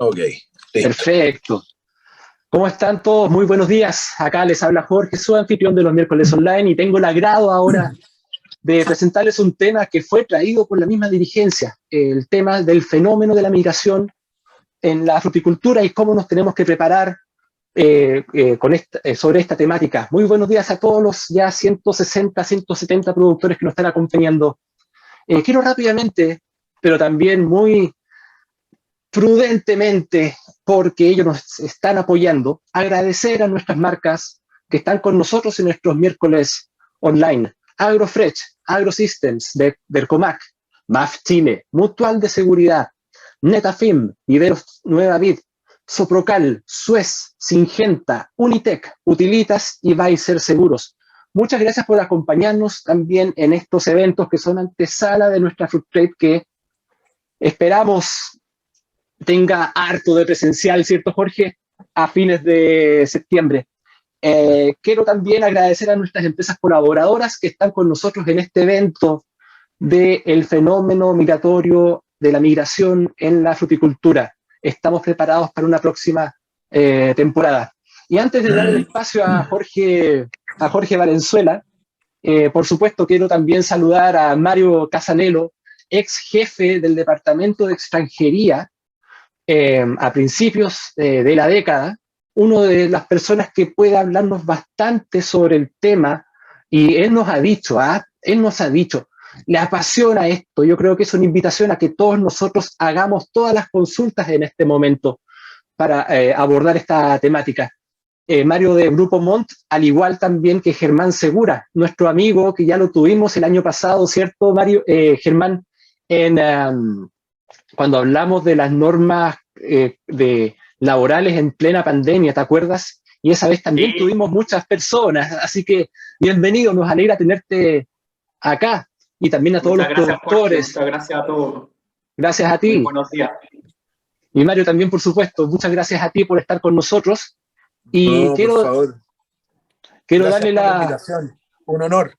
Ok, listo. Perfecto. ¿Cómo están todos? Muy buenos días. Acá les habla Jorge, su anfitrión de los miércoles online, y tengo el agrado ahora de presentarles un tema que fue traído por la misma dirigencia, el tema del fenómeno de la migración en la fruticultura y cómo nos tenemos que preparar sobre esta temática. Muy buenos días a todos los ya 160, 170 productores que nos están acompañando. Quiero rápidamente, pero también muy prudentemente, porque ellos nos están apoyando, agradecer a nuestras marcas que están con nosotros en nuestros miércoles online. AgroFresh, AgroSystems, Vercomac, MAF Chile, Mutual de Seguridad, Netafim, Viveros Nueva Vid, Soprocal, Suez, Singenta, Unitec, Utilitas y Weiser Seguros. Muchas gracias por acompañarnos también en estos eventos que son antesala de nuestra Fruit Trade, que esperamos tenga harto de presencial, ¿cierto, Jorge? A fines de septiembre. Quiero también agradecer a nuestras empresas colaboradoras que están con nosotros en este evento del fenómeno migratorio de la migración en la fruticultura. Estamos preparados para una próxima temporada. Y antes de dar el espacio a Jorge Valenzuela, por supuesto quiero también saludar a Mario Casanelo, ex jefe del Departamento de Extranjería, a principios de la década, una de las personas que puede hablarnos bastante sobre el tema, y él nos ha dicho, le apasiona esto. Yo creo que es una invitación a que todos nosotros hagamos todas las consultas en este momento para abordar esta temática. Mario de Grupo Mont, al igual también que Germán Segura, nuestro amigo que ya lo tuvimos el año pasado, ¿cierto, Mario? Germán, cuando hablamos de las normas laborales en plena pandemia, ¿te acuerdas? Y esa vez también tuvimos muchas personas, así que bienvenido, nos alegra tenerte acá, y también a todos los productores. Muchas gracias a todos. Gracias a ti. Muy buenos días. Y Mario también, por supuesto, muchas gracias a ti por estar con nosotros. Y no, por favor. Quiero gracias darle por la invitación. Un honor.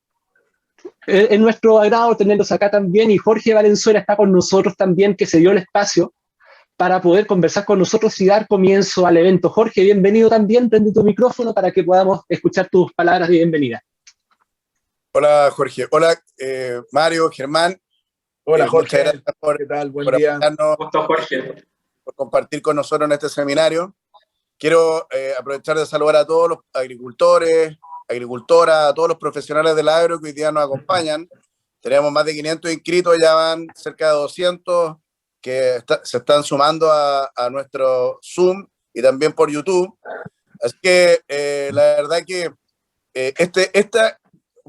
Es nuestro agrado tenerlos acá también, y Jorge Valenzuela está con nosotros también, que se dio el espacio para poder conversar con nosotros y dar comienzo al evento. Jorge, bienvenido también, prende tu micrófono para que podamos escuchar tus palabras de bienvenida. Hola, Jorge. Hola, Mario, Germán. Hola, Jorge. Muchas gracias ¿Qué tal? Buen día. Gusto, Jorge. Por compartir con nosotros en este seminario. Quiero aprovechar de saludar a todos los agricultores, agricultoras, a todos los profesionales del agro que hoy día nos acompañan. Tenemos más de 500 inscritos, ya van cerca de 200 que se están sumando a nuestro Zoom y también por YouTube. Así que la verdad que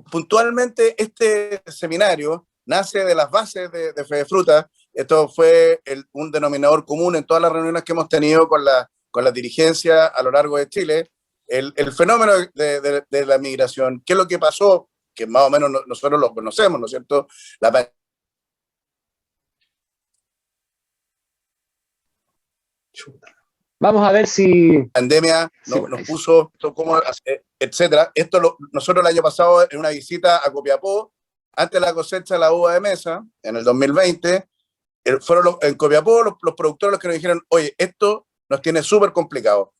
puntualmente este seminario nace de las bases de Fedefruta. Esto fue un denominador común en todas las reuniones que hemos tenido con la dirigencia a lo largo de Chile. El fenómeno de la migración, qué es lo que pasó, que más o menos nosotros lo conocemos, ¿no es cierto? Vamos a ver si pandemia nos puso, etcétera. Nosotros el año pasado, en una visita a Copiapó, antes de la cosecha de la uva de mesa, en el 2020, fueron en Copiapó los productores los que nos dijeron, oye, esto nos tiene súper complicado,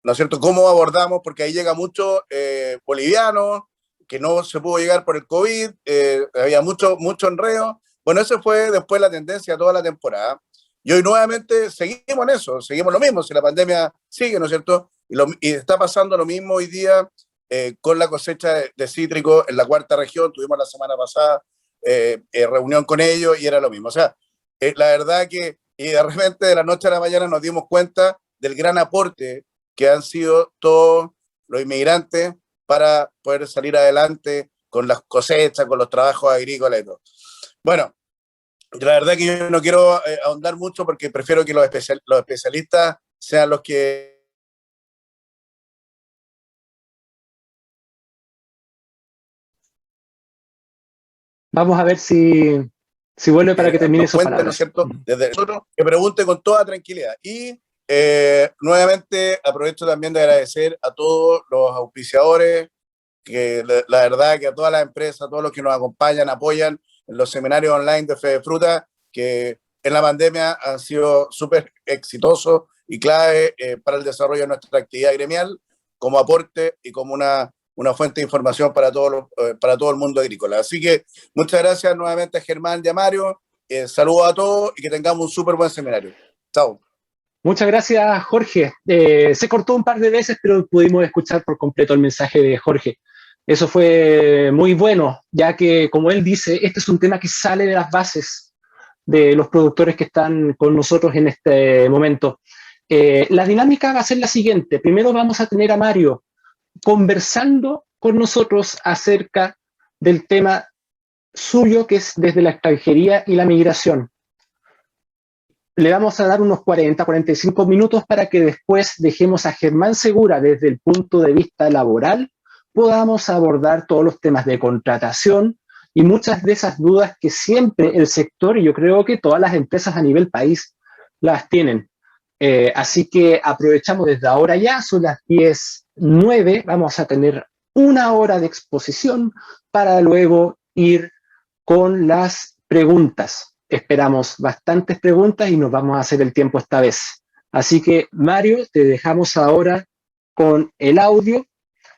¿no es cierto? ¿Cómo abordamos? Porque ahí llega mucho boliviano, que no se pudo llegar por el COVID, había mucho enredo. Bueno, eso fue después la tendencia toda la temporada. Y hoy nuevamente seguimos en eso, seguimos lo mismo, si la pandemia sigue, ¿no es cierto? Y está pasando lo mismo hoy día con la cosecha de cítricos en la cuarta región. Tuvimos la semana pasada reunión con ellos y era lo mismo. O sea, la verdad que y de repente de la noche a la mañana nos dimos cuenta del gran aporte que han sido todos los inmigrantes para poder salir adelante con las cosechas, con los trabajos agrícolas y todo. Bueno, la verdad que yo no quiero ahondar mucho porque prefiero que los especialistas sean los que... Vamos a ver si vuelve para que termine sus palabras. ¿No es cierto? Desde nosotros, que pregunte con toda tranquilidad. Y nuevamente aprovecho también de agradecer a todos los auspiciadores, que la verdad que a todas las empresas, a todos los que nos acompañan, apoyan en los seminarios online de Fedefruta, que en la pandemia han sido súper exitosos y clave para el desarrollo de nuestra actividad gremial, como aporte y como una fuente de información para para todo el mundo agrícola. Así que muchas gracias nuevamente a Germán y a Mario. Saludos a todos y que tengamos un súper buen seminario. Chao. Muchas gracias, Jorge. Se cortó un par de veces, pero pudimos escuchar por completo el mensaje de Jorge. Eso fue muy bueno, ya que, como él dice, este es un tema que sale de las bases de los productores que están con nosotros en este momento. La dinámica va a ser la siguiente. Primero vamos a tener a Mario conversando con nosotros acerca del tema suyo, que es desde la extranjería y la migración. Le vamos a dar unos 40-45 minutos para que después dejemos a Germán Segura desde el punto de vista laboral, podamos abordar todos los temas de contratación y muchas de esas dudas que siempre el sector, y yo creo que todas las empresas a nivel país, las tienen. Así que aprovechamos desde ahora ya, son las 10:09, vamos a tener una hora de exposición para luego ir con las preguntas. Esperamos bastantes preguntas y nos vamos a hacer el tiempo esta vez. Así que, Mario, te dejamos ahora con el audio.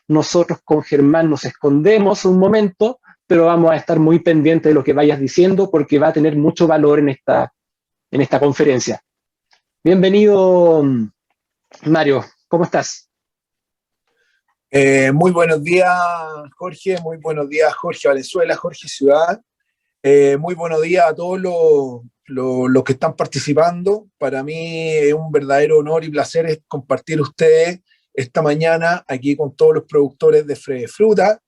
Nosotros con Germán nos escondemos un momento, pero vamos a estar muy pendientes de lo que vayas diciendo porque va a tener mucho valor en esta conferencia. Bienvenido, Mario. ¿Cómo estás? Muy buenos días, Jorge. Muy buenos días, Jorge Valenzuela, Jorge Ciudad. Muy buenos días a todos los que están participando. Para mí es un verdadero honor y placer compartir ustedes esta mañana aquí con todos los productores de Fruta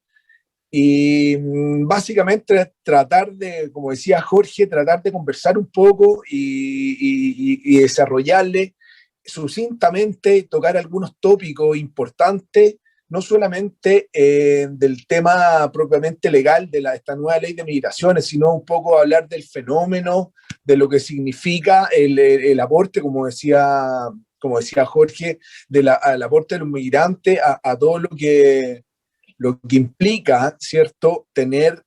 y básicamente tratar de, como decía Jorge, tratar de conversar un poco y desarrollarle sucintamente, tocar algunos tópicos importantes, no solamente del tema propiamente legal de esta nueva ley de migraciones, sino un poco hablar del fenómeno, de lo que significa el aporte, como decía Jorge, al aporte de los migrantes a todo lo que implica, ¿cierto?, tener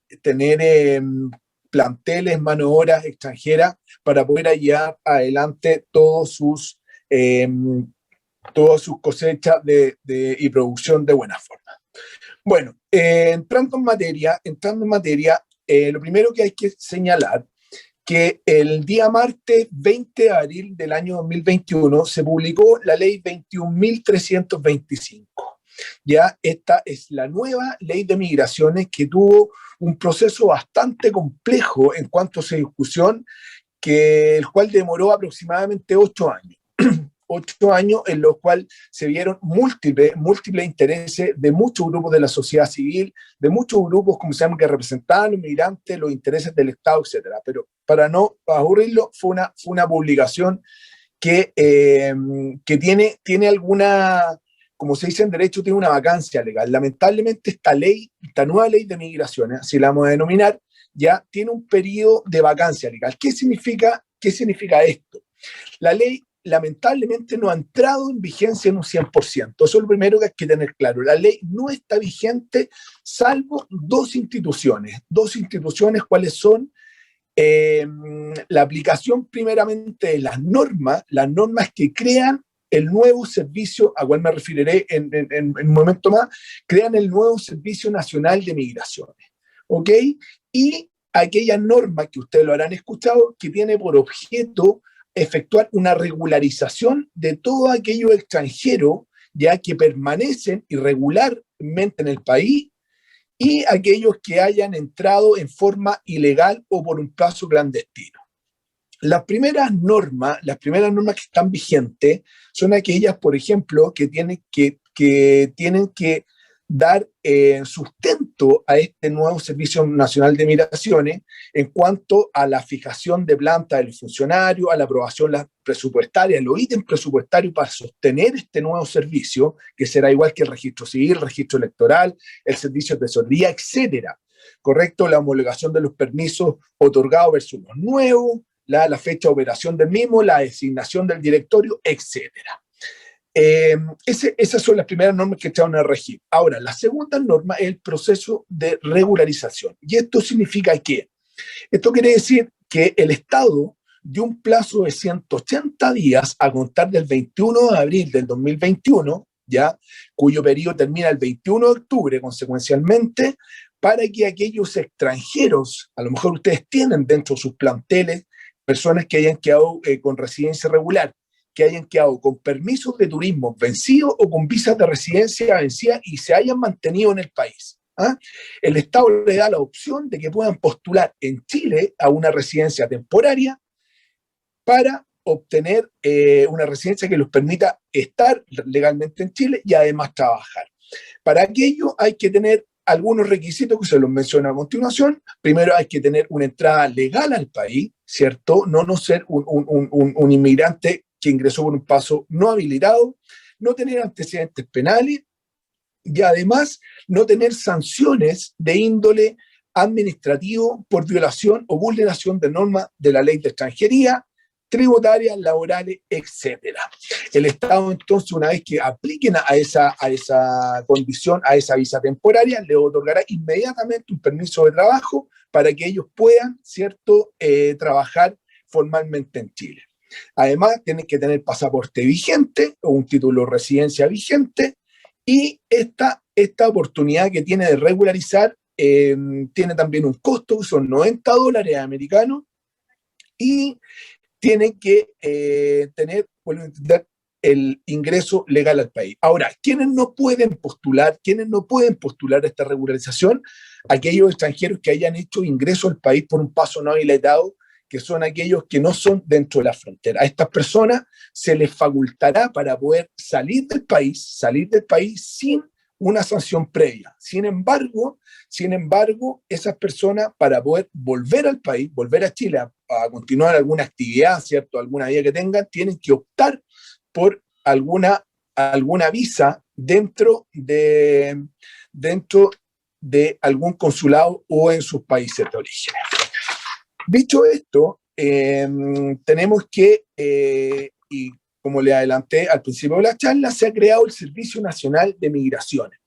planteles, mano de obra extranjera para poder llevar adelante todas sus cosechas y producción de buena forma. Bueno, entrando en materia, lo primero que hay que señalar que el día martes 20 de abril del año 2021 se publicó la ley 21.325. Ya esta es la nueva ley de migraciones que tuvo un proceso bastante complejo en cuanto a su discusión, el cual demoró aproximadamente 8 años. 8 años en los cuales se vieron múltiples intereses de muchos grupos de la sociedad civil, de muchos grupos, como se llama, que representaban los migrantes, los intereses del Estado, etcétera. Pero para no aburrirlo, fue una publicación que tiene alguna, como se dice en derecho, tiene una vacancia legal. Lamentablemente esta nueva ley de migraciones, así la vamos a denominar, ya tiene un periodo de vacancia legal. ¿Qué significa esto? La ley lamentablemente no ha entrado en vigencia en un 100%. Eso es lo primero que hay que tener claro. La ley no está vigente salvo dos instituciones. ¿Cuáles son? La aplicación primeramente de las normas que crean el nuevo servicio, a cual me referiré en un momento más, crean el nuevo Servicio Nacional de Migraciones. ¿Ok? Y aquellas normas que ustedes lo habrán escuchado, que tiene por objeto efectuar una regularización de todo aquello extranjero ya que permanecen irregularmente en el país y aquellos que hayan entrado en forma ilegal o por un paso clandestino. Las primeras normas que están vigentes son aquellas, por ejemplo, que tienen que dar sustento a este nuevo Servicio Nacional de Migraciones en cuanto a la fijación de planta de los funcionarios, a la aprobación presupuestaria, los ítems presupuestarios para sostener este nuevo servicio, que será igual que el registro civil, el registro electoral, el servicio de tesorería, etcétera. ¿Correcto? La homologación de los permisos otorgados versus los nuevos, la fecha de operación del mismo, la designación del directorio, etcétera. Esas son las primeras normas que estaban a regir. Ahora, la segunda norma es el proceso de regularización. ¿Y esto significa qué? Esto quiere decir que el Estado de un plazo de 180 días a contar del 21 de abril del 2021, ya, cuyo periodo termina el 21 de octubre, consecuencialmente, para que aquellos extranjeros, a lo mejor ustedes tienen dentro de sus planteles, personas que hayan quedado con residencia regular, que hayan quedado con permisos de turismo vencidos o con visas de residencia vencidas y se hayan mantenido en el país. ¿Ah? El Estado le da la opción de que puedan postular en Chile a una residencia temporaria para obtener una residencia que los permita estar legalmente en Chile y además trabajar. Para aquello hay que tener algunos requisitos que se los menciono a continuación. Primero hay que tener una entrada legal al país, ¿cierto? No ser un inmigrante que ingresó por un paso no habilitado, no tener antecedentes penales y además no tener sanciones de índole administrativo por violación o vulneración de normas de la ley de extranjería, tributarias, laborales, etcétera. El Estado, entonces, una vez que apliquen a esa condición, a esa visa temporaria, le otorgará inmediatamente un permiso de trabajo para que ellos puedan, ¿cierto?, trabajar formalmente en Chile. Además, tienen que tener pasaporte vigente o un título de residencia vigente y esta oportunidad que tiene de regularizar tiene también un costo, son $90 americanos y tienen que tener el ingreso legal al país. Ahora, ¿quiénes no pueden postular esta regularización? Aquellos extranjeros que hayan hecho ingreso al país por un paso no habilitado, que son aquellos que no son dentro de la frontera. A estas personas se les facultará para poder salir del país sin una sanción previa. Sin embargo, esas personas para poder volver al país, volver a Chile a continuar alguna actividad, ¿cierto?, alguna vida que tengan, tienen que optar por alguna visa dentro de algún consulado o en sus países de origen. Dicho esto, tenemos que, y como le adelanté al principio de la charla, se ha creado el Servicio Nacional de Migraciones.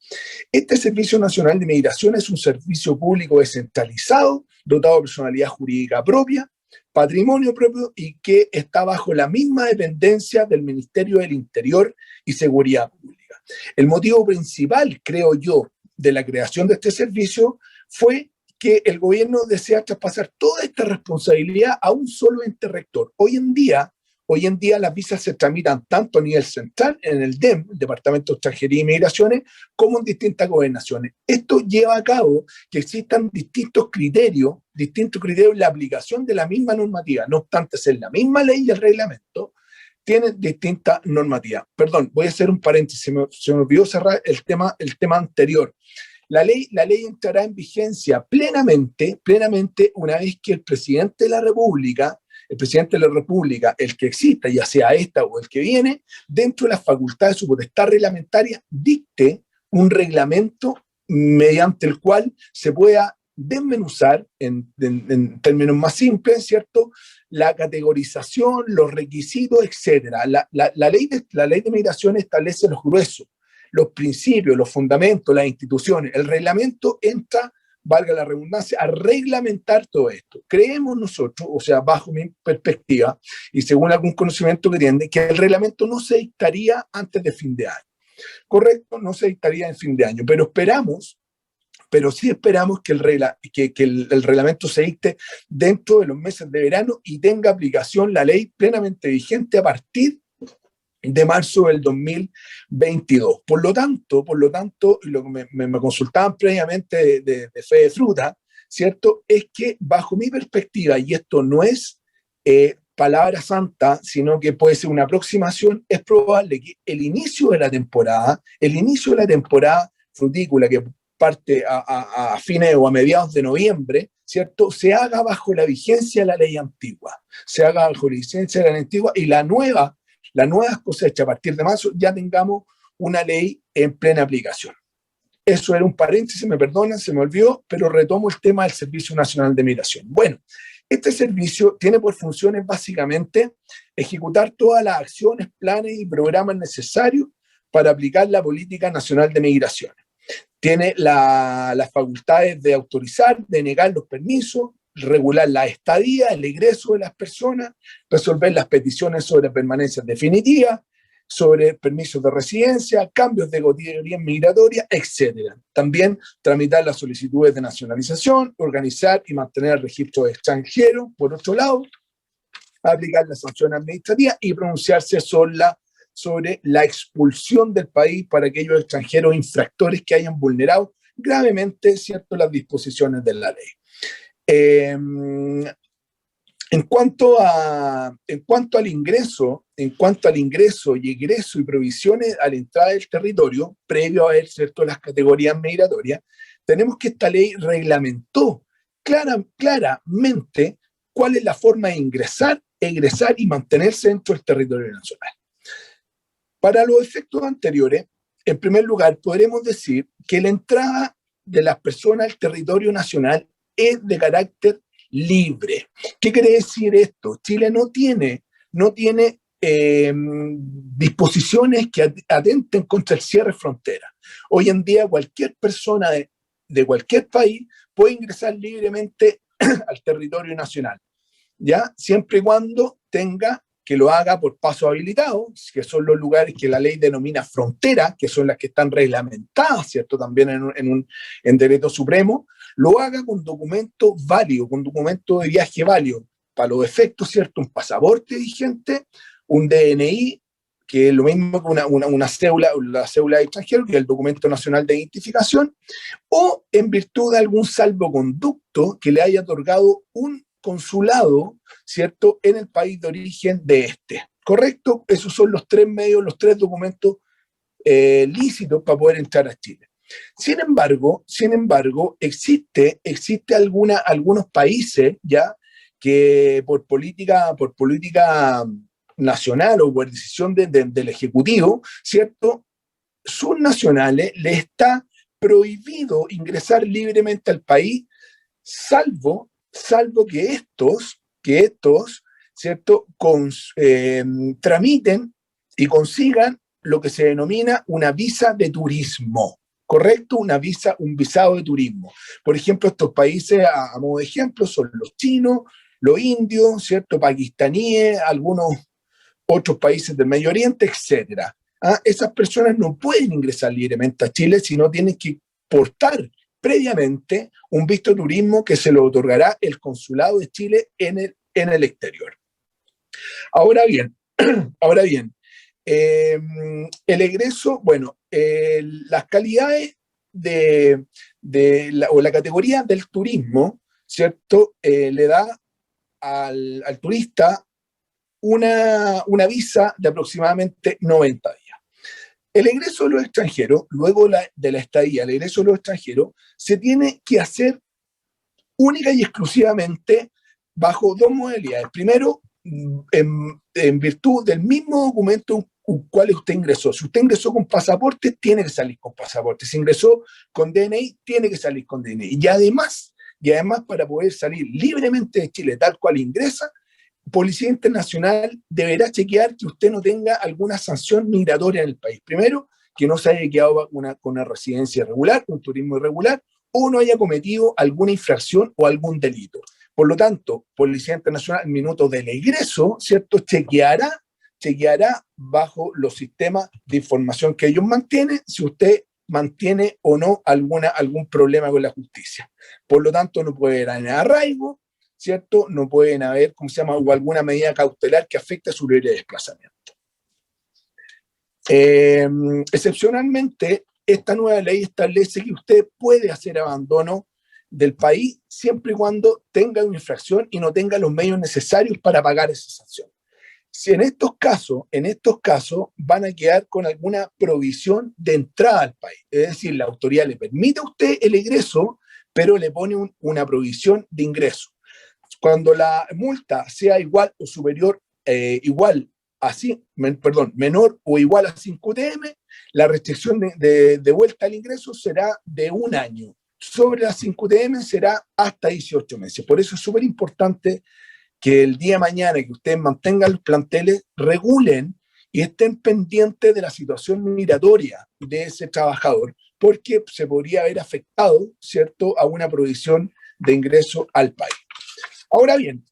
Este Servicio Nacional de Migraciones es un servicio público descentralizado, dotado de personalidad jurídica propia, patrimonio propio y que está bajo la misma dependencia del Ministerio del Interior y Seguridad Pública. El motivo principal, creo yo, de la creación de este servicio fue que el gobierno desea traspasar toda esta responsabilidad a un solo ente rector. Hoy en día las visas se tramitan tanto a nivel central, en el DEM, el Departamento de Extranjería y Migraciones, como en distintas gobernaciones. Esto lleva a cabo que existan distintos criterios en la aplicación de la misma normativa. No obstante ser la misma ley y el reglamento, tienen distintas normativas. Perdón, voy a hacer un paréntesis, se me olvidó cerrar el tema anterior. La ley entrará en vigencia plenamente una vez que el presidente de la República, el que exista, ya sea esta o el que viene, dentro de las facultades de su potestad reglamentaria, dicte un reglamento mediante el cual se pueda desmenuzar en términos más simples, ¿cierto?, la categorización, los requisitos, etcétera. La ley de migración establece los gruesos, los principios, los fundamentos, las instituciones. El reglamento entra, valga la redundancia, a reglamentar todo esto. Creemos nosotros, o sea, bajo mi perspectiva, y según algún conocimiento que tiene, que el reglamento no se dictaría antes de fin de año. Correcto, no se dictaría en fin de año, pero sí esperamos que el reglamento se dicte dentro de los meses de verano y tenga aplicación la ley plenamente vigente a partir de marzo del 2022. Por lo tanto, lo que me consultaban previamente de Fe de Fruta, ¿cierto?, es que bajo mi perspectiva, y esto no es palabra santa, sino que puede ser una aproximación, es probable que el inicio de la temporada frutícola, que parte a fines o a mediados de noviembre, ¿cierto?, se haga bajo la vigencia de la ley antigua, y la nueva cosecha a partir de marzo ya tengamos una ley en plena aplicación. Eso era un paréntesis, me perdonan, se me olvidó, pero retomo el tema del Servicio Nacional de Migración. Bueno, este servicio tiene por funciones básicamente ejecutar todas las acciones, planes y programas necesarios para aplicar la Política Nacional de Migración. Tiene las facultades de autorizar, de negar los permisos, regular la estadía, el ingreso de las personas, resolver las peticiones sobre permanencia definitiva, sobre permisos de residencia, cambios de categoría migratoria, etc. También tramitar las solicitudes de nacionalización, organizar y mantener el registro de extranjeros, por otro lado, aplicar la sanción administrativa y pronunciarse sobre la expulsión del país para aquellos extranjeros infractores que hayan vulnerado gravemente, ¿cierto?, las disposiciones de la ley. En cuanto al ingreso y egreso y provisiones a la entrada del territorio, previo a ver, ¿cierto?, las categorías migratorias, tenemos que esta ley reglamentó claramente cuál es la forma de ingresar, egresar y mantenerse dentro del territorio nacional. Para los efectos anteriores, en primer lugar, podremos decir que la entrada de las personas al territorio nacional es de carácter libre. ¿Qué quiere decir esto? Chile no tiene disposiciones que atenten contra el cierre de fronteras. Hoy en día cualquier persona de cualquier país puede ingresar libremente al territorio nacional, ¿ya? Siempre y cuando que lo haga por paso habilitado, que son los lugares que la ley denomina frontera, que son las que están reglamentadas, ¿cierto?, también en Derecho Supremo, lo haga con documento válido, con documento de viaje válido, para los efectos, ¿cierto?, un pasaporte vigente, un DNI, que es lo mismo que una cédula, la cédula de extranjero, que es el documento nacional de identificación, o en virtud de algún salvoconducto que le haya otorgado un consulado, ¿cierto?, en el país de origen de este. ¿Correcto? Esos son los tres medios, los tres documentos lícitos para poder entrar a Chile. Sin embargo, existe algunos países ya que por política nacional o por decisión del Ejecutivo, ¿cierto?, sus nacionales les está prohibido ingresar libremente al país, salvo que estos, ¿cierto?, tramiten y consigan lo que se denomina una visa de turismo, ¿correcto? Un visado de turismo. Por ejemplo, estos países, a modo de ejemplo, son los chinos, los indios, ¿cierto?, pakistaníes, algunos otros países del Medio Oriente, etc. Esas personas no pueden ingresar libremente a Chile, sino tienen que portar previamente un visto de turismo que se lo otorgará el Consulado de Chile en el exterior. Ahora bien, el egreso, bueno, las calidades o la categoría del turismo, ¿cierto?, le da al turista una visa de aproximadamente 90 días. El egreso de los extranjeros, luego de la estadía, el egreso de los extranjeros, se tiene que hacer única y exclusivamente bajo dos modalidades. Primero, en virtud del mismo documento con cual usted ingresó. Si usted ingresó con pasaporte, tiene que salir con pasaporte. Si ingresó con DNI, tiene que salir con DNI. Y además, para poder salir libremente de Chile, tal cual ingresa, Policía Internacional deberá chequear que usted no tenga alguna sanción migratoria en el país. Primero, que no se haya quedado con una residencia irregular, un turismo irregular, o no haya cometido alguna infracción o algún delito. Por lo tanto, Policía Internacional, al minuto del egreso, ¿cierto?, chequeará bajo los sistemas de información que ellos mantienen si usted mantiene o no algún problema con la justicia. Por lo tanto, no puede haber arraigo, ¿cierto? No pueden haber, o alguna medida cautelar que afecte a su libre desplazamiento. Excepcionalmente, esta nueva ley establece que usted puede hacer abandono del país siempre y cuando tenga una infracción y no tenga los medios necesarios para pagar esa sanción. Si en estos casos van a quedar con alguna provisión de entrada al país, es decir, la autoridad le permite a usted el egreso, pero le pone una provisión de ingreso. Cuando la multa sea igual o superior, menor o igual a 5 UTM, la restricción de vuelta al ingreso será de 1 año. Sobre las 5 UTM será hasta 18 meses. Por eso es súper importante que el día de mañana que ustedes mantengan los planteles, regulen y estén pendientes de la situación migratoria de ese trabajador, porque se podría haber afectado, ¿cierto?, a una provisión de ingreso al país. Ahora bien,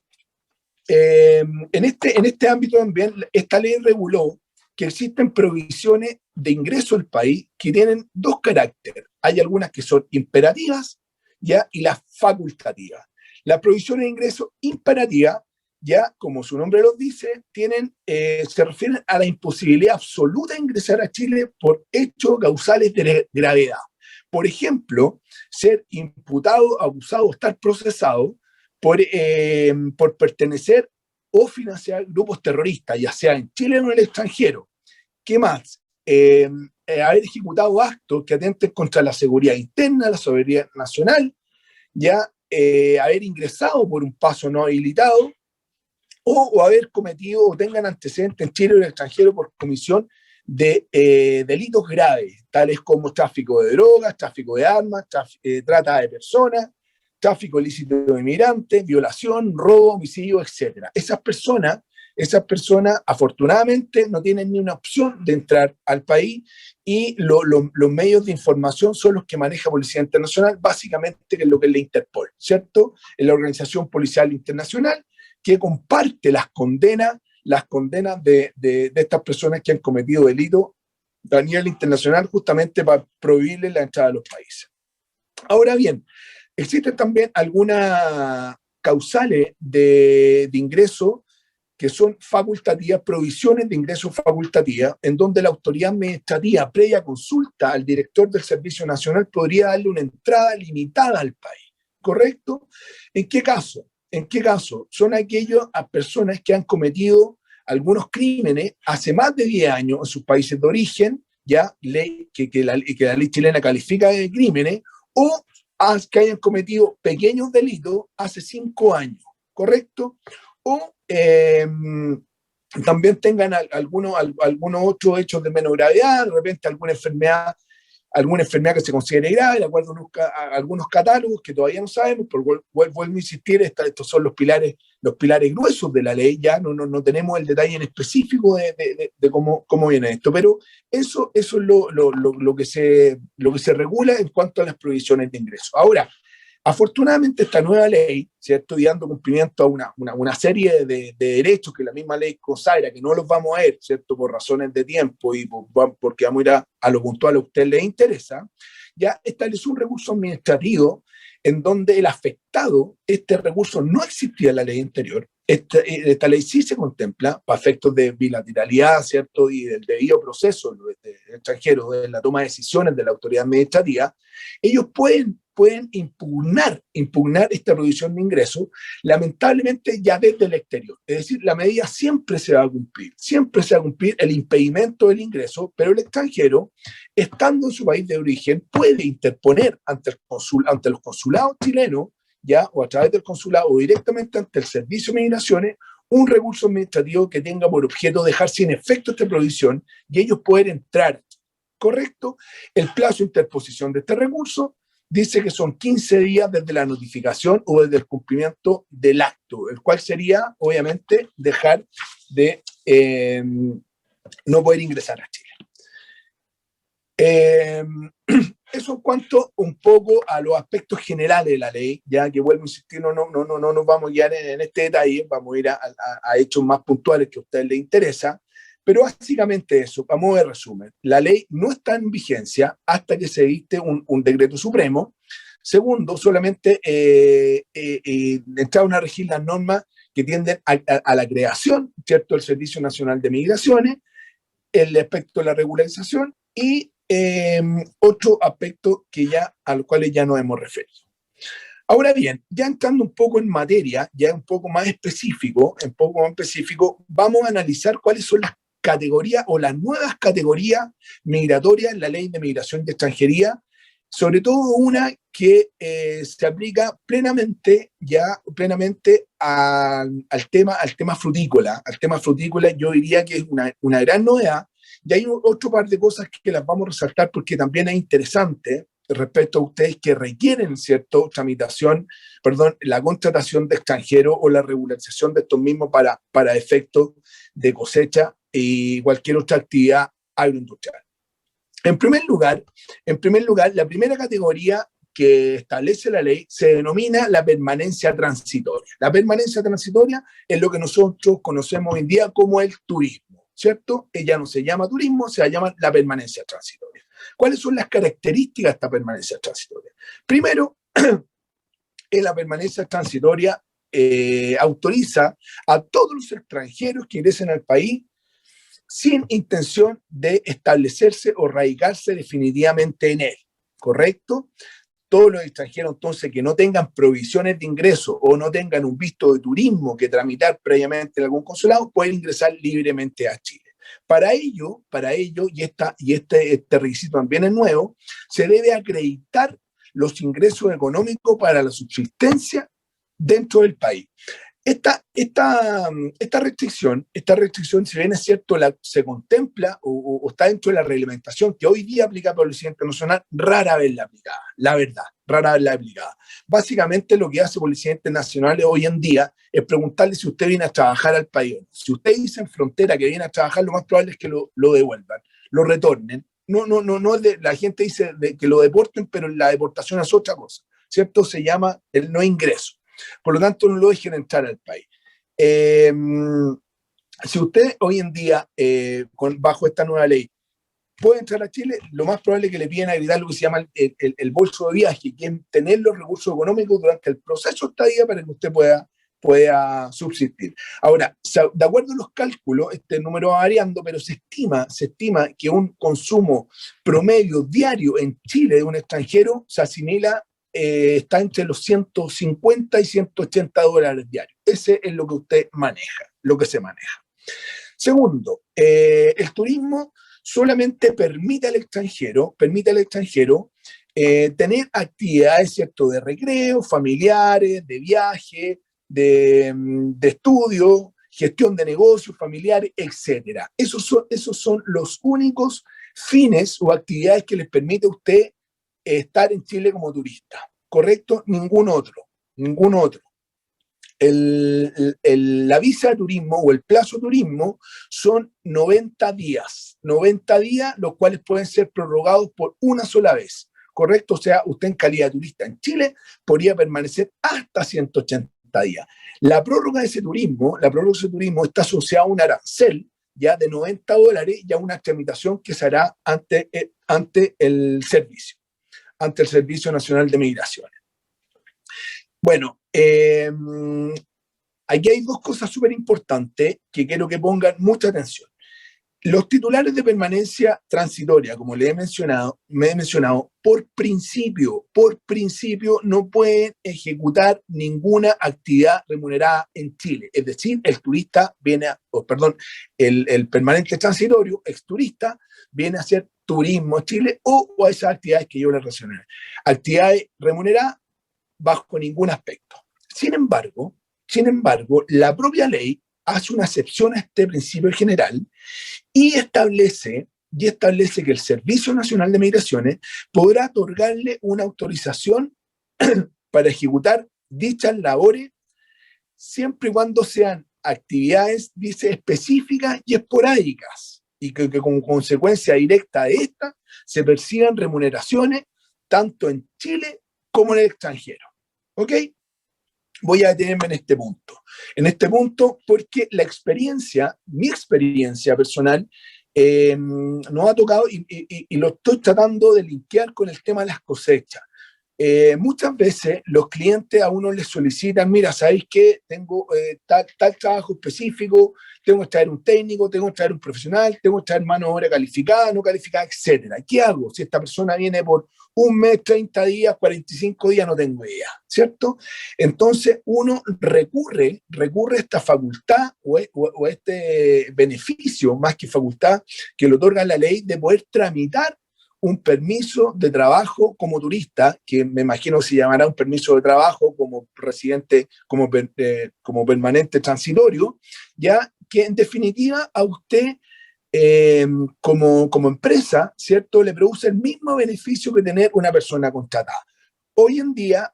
en este ámbito también, esta ley reguló que existen provisiones de ingreso al país que tienen dos caracteres. Hay algunas que son imperativas, ¿ya? Y las facultativas. Las provisiones de ingreso imperativas, ya, como su nombre lo dice, se refieren a la imposibilidad absoluta de ingresar a Chile por hechos causales de gravedad. Por ejemplo, ser imputado, acusado o estar procesado por pertenecer o financiar grupos terroristas, ya sea en Chile o en el extranjero. ¿Qué más? Haber ejecutado actos que atenten contra la seguridad interna, la soberanía nacional, ya haber ingresado por un paso no habilitado, o haber cometido o tengan antecedentes en Chile o en el extranjero por comisión de delitos graves, tales como tráfico de drogas, tráfico de armas, trata de personas, tráfico ilícito de inmigrantes, violación, robo, homicidio, etc. Esas personas afortunadamente no tienen ni una opción de entrar al país y los medios de información son los que maneja Policía Internacional, básicamente que es lo que es la Interpol, ¿cierto? Es la Organización Policial Internacional que comparte las condenas de estas personas que han cometido delitos a nivel internacional justamente para prohibirles la entrada a los países. Ahora bien, existen también algunas causales de ingreso que son facultativas, provisiones de ingreso facultativas, en donde la autoridad administrativa, previa consulta al director del Servicio Nacional, podría darle una entrada limitada al país, ¿correcto? ¿En qué caso? ¿En qué caso? Son aquellas personas que han cometido algunos crímenes hace más de 10 años en sus países de origen, ya que la ley chilena califica de crímenes, o que hayan cometido pequeños delitos hace 5 años, ¿correcto? O también tengan algunos otros hechos de menor gravedad, de repente alguna enfermedad que se considere grave, de acuerdo a algunos catálogos que todavía no sabemos, pero vuelvo a insistir, estos son los pilares gruesos de la ley, ya no tenemos el detalle en específico de cómo viene esto, pero eso es lo que se regula en cuanto a las provisiones de ingreso. Ahora, afortunadamente esta nueva ley, ¿cierto? Y dando cumplimiento a una serie de derechos que la misma ley consagra, que no los vamos a ver, ¿cierto? Por razones de tiempo y porque vamos a ir a lo puntual a usted le interesa, ya estableció un recurso administrativo en donde el afectado, este recurso no existía en la ley anterior. Esta ley sí se contempla para efectos de bilateralidad, ¿cierto? Y del debido proceso de extranjeros, de la toma de decisiones de la autoridad administrativa. Ellos pueden impugnar esta prohibición de ingreso, lamentablemente ya desde el exterior. Es decir, la medida siempre se va a cumplir el impedimento del ingreso, pero el extranjero, estando en su país de origen, puede interponer ante los consulados chilenos, ya, o a través del consulado, o directamente ante el Servicio de Migraciones, un recurso administrativo que tenga por objeto dejar sin efecto esta prohibición y ellos pueden entrar. ¿Correcto? El plazo de interposición de este recurso dice que son 15 días desde la notificación o desde el cumplimiento del acto, el cual sería, obviamente, dejar de no poder ingresar a Chile. Eso en cuanto un poco a los aspectos generales de la ley, ya que vuelvo a insistir, no nos vamos a guiar en este detalle, vamos a ir a hechos más puntuales que a ustedes les interesa, pero básicamente eso, a modo de resumen, la ley no está en vigencia hasta que se dicte un decreto supremo. Segundo, solamente entraron a regir las normas que tienden a la creación, ¿cierto?, del Servicio Nacional de Migraciones, el aspecto de la regularización y otro aspecto a los cuales ya nos hemos referido. Ahora bien, ya entrando un poco en materia, ya un poco más específico, vamos a analizar cuáles son las categorías o las nuevas categorías migratorias en la Ley de Migración y Extranjería, sobre todo una que se aplica plenamente al tema frutícola. Al tema frutícola yo diría que es una gran novedad, y hay otro par de cosas que las vamos a resaltar porque también es interesante respecto a ustedes que requieren, ¿cierto?, la contratación de extranjeros o la regularización de estos mismos para efectos de cosecha y cualquier otra actividad agroindustrial. En primer lugar, la primera categoría que establece la ley se denomina la permanencia transitoria. La permanencia transitoria es lo que nosotros conocemos hoy en día como el turismo, ¿cierto? Ella no se llama turismo, se llama la permanencia transitoria. ¿Cuáles son las características de esta permanencia transitoria? Primero, la permanencia transitoria autoriza a todos los extranjeros que ingresen al país sin intención de establecerse o radicarse definitivamente en él, ¿correcto? Todos los extranjeros entonces que no tengan provisiones de ingreso o no tengan un visto de turismo que tramitar previamente en algún consulado pueden ingresar libremente a Chile. Para ello, y este requisito también es nuevo, se debe acreditar los ingresos económicos para la subsistencia dentro del país. Esta restricción, si bien es cierto, se contempla o está dentro de la reglamentación que hoy día aplica para la Policía Internacional, rara vez la aplicada, la verdad, rara vez la aplicada. Básicamente lo que hace Policía Internacional hoy en día es preguntarle si usted viene a trabajar al país. Si usted dice en frontera que viene a trabajar, lo más probable es que lo devuelvan, lo retornen. No, la gente dice que lo deporten, pero la deportación es otra cosa, ¿cierto? Se llama el no ingreso. Por lo tanto, no lo dejen entrar al país. Si usted hoy en día, bajo esta nueva ley, puede entrar a Chile, lo más probable es que le piden habilitar lo que se llama el bolso de viaje, que es tener los recursos económicos durante el proceso de estadía para que usted pueda subsistir. Ahora, de acuerdo a los cálculos, este número va variando, pero se estima que un consumo promedio diario en Chile de un extranjero se asimila está entre los 150 y 180 dólares diarios. Ese es lo que usted maneja, lo que se maneja. Segundo, el turismo solamente permite al extranjero tener actividades, ¿cierto?, de recreo, familiares, de viaje, de estudio, gestión de negocios familiares, etc. Esos son los únicos fines o actividades que les permite a usted estar en Chile como turista, ¿correcto? Ningún otro. La visa de turismo o el plazo de turismo son 90 días, los cuales pueden ser prorrogados por una sola vez, ¿correcto? O sea, usted en calidad de turista en Chile podría permanecer hasta 180 días. La prórroga de ese turismo está asociada a un arancel ya de 90 dólares y a una tramitación que se hará ante el Servicio Nacional de Migraciones. Bueno, aquí hay dos cosas súper importantes que quiero que pongan mucha atención. Los titulares de permanencia transitoria, como me he mencionado, por principio no pueden ejecutar ninguna actividad remunerada en Chile. Es decir, el permanente transitorio, exturista, viene a hacer turismo en Chile o a esas actividades que yo les relacioné. Actividades remuneradas bajo ningún aspecto. Sin embargo, la propia ley hace una excepción a este principio general y establece que el Servicio Nacional de Migraciones podrá otorgarle una autorización para ejecutar dichas labores siempre y cuando sean actividades, dice, específicas y esporádicas y que como consecuencia directa de esta se perciban remuneraciones tanto en Chile como en el extranjero. ¿Ok? Voy a detenerme en este punto porque mi experiencia personal nos ha tocado y lo estoy tratando de linkear con el tema de las cosechas. Muchas veces los clientes a uno les solicitan, mira, ¿sabéis qué? Tengo tal trabajo específico, tengo que traer un técnico, tengo que traer un profesional, tengo que traer mano de obra calificada, no calificada, etc. ¿Qué hago? Si esta persona viene por un mes, 30 días, 45 días, no tengo idea, ¿cierto? Entonces uno recurre a esta facultad o este beneficio, más que facultad, que le otorga la ley de poder tramitar un permiso de trabajo como turista, que me imagino se llamará un permiso de trabajo como residente, como permanente transitorio, ya que en definitiva a usted como empresa, ¿cierto?, le produce el mismo beneficio que tener una persona contratada. Hoy en día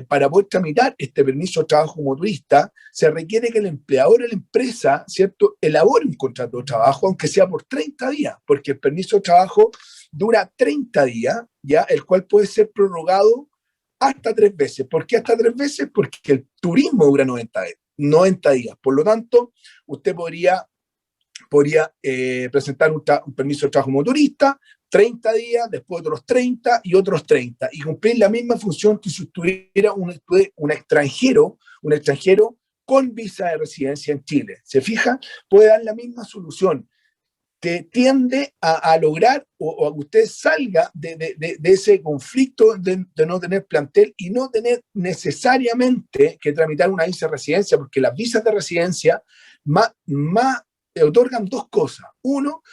para poder tramitar este permiso de trabajo como turista, se requiere que el empleador o la empresa, ¿cierto?, elabore un contrato de trabajo, aunque sea por 30 días, porque el permiso de trabajo dura 30 días, ¿ya? El cual puede ser prorrogado hasta 3 veces. ¿Por qué hasta 3 veces? Porque el turismo dura 90 días. Por lo tanto, usted podría presentar un permiso de trabajo como turista, 30 días, después otros 30 y otros 30, y cumplir la misma función que si estuviera un extranjero con visa de residencia en Chile. ¿Se fija? Puede dar la misma solución, que tiende a lograr o a que usted salga de ese conflicto de no tener plantel y no tener necesariamente que tramitar una visa de residencia, porque las visas de residencia más otorgan 2 cosas. Uno,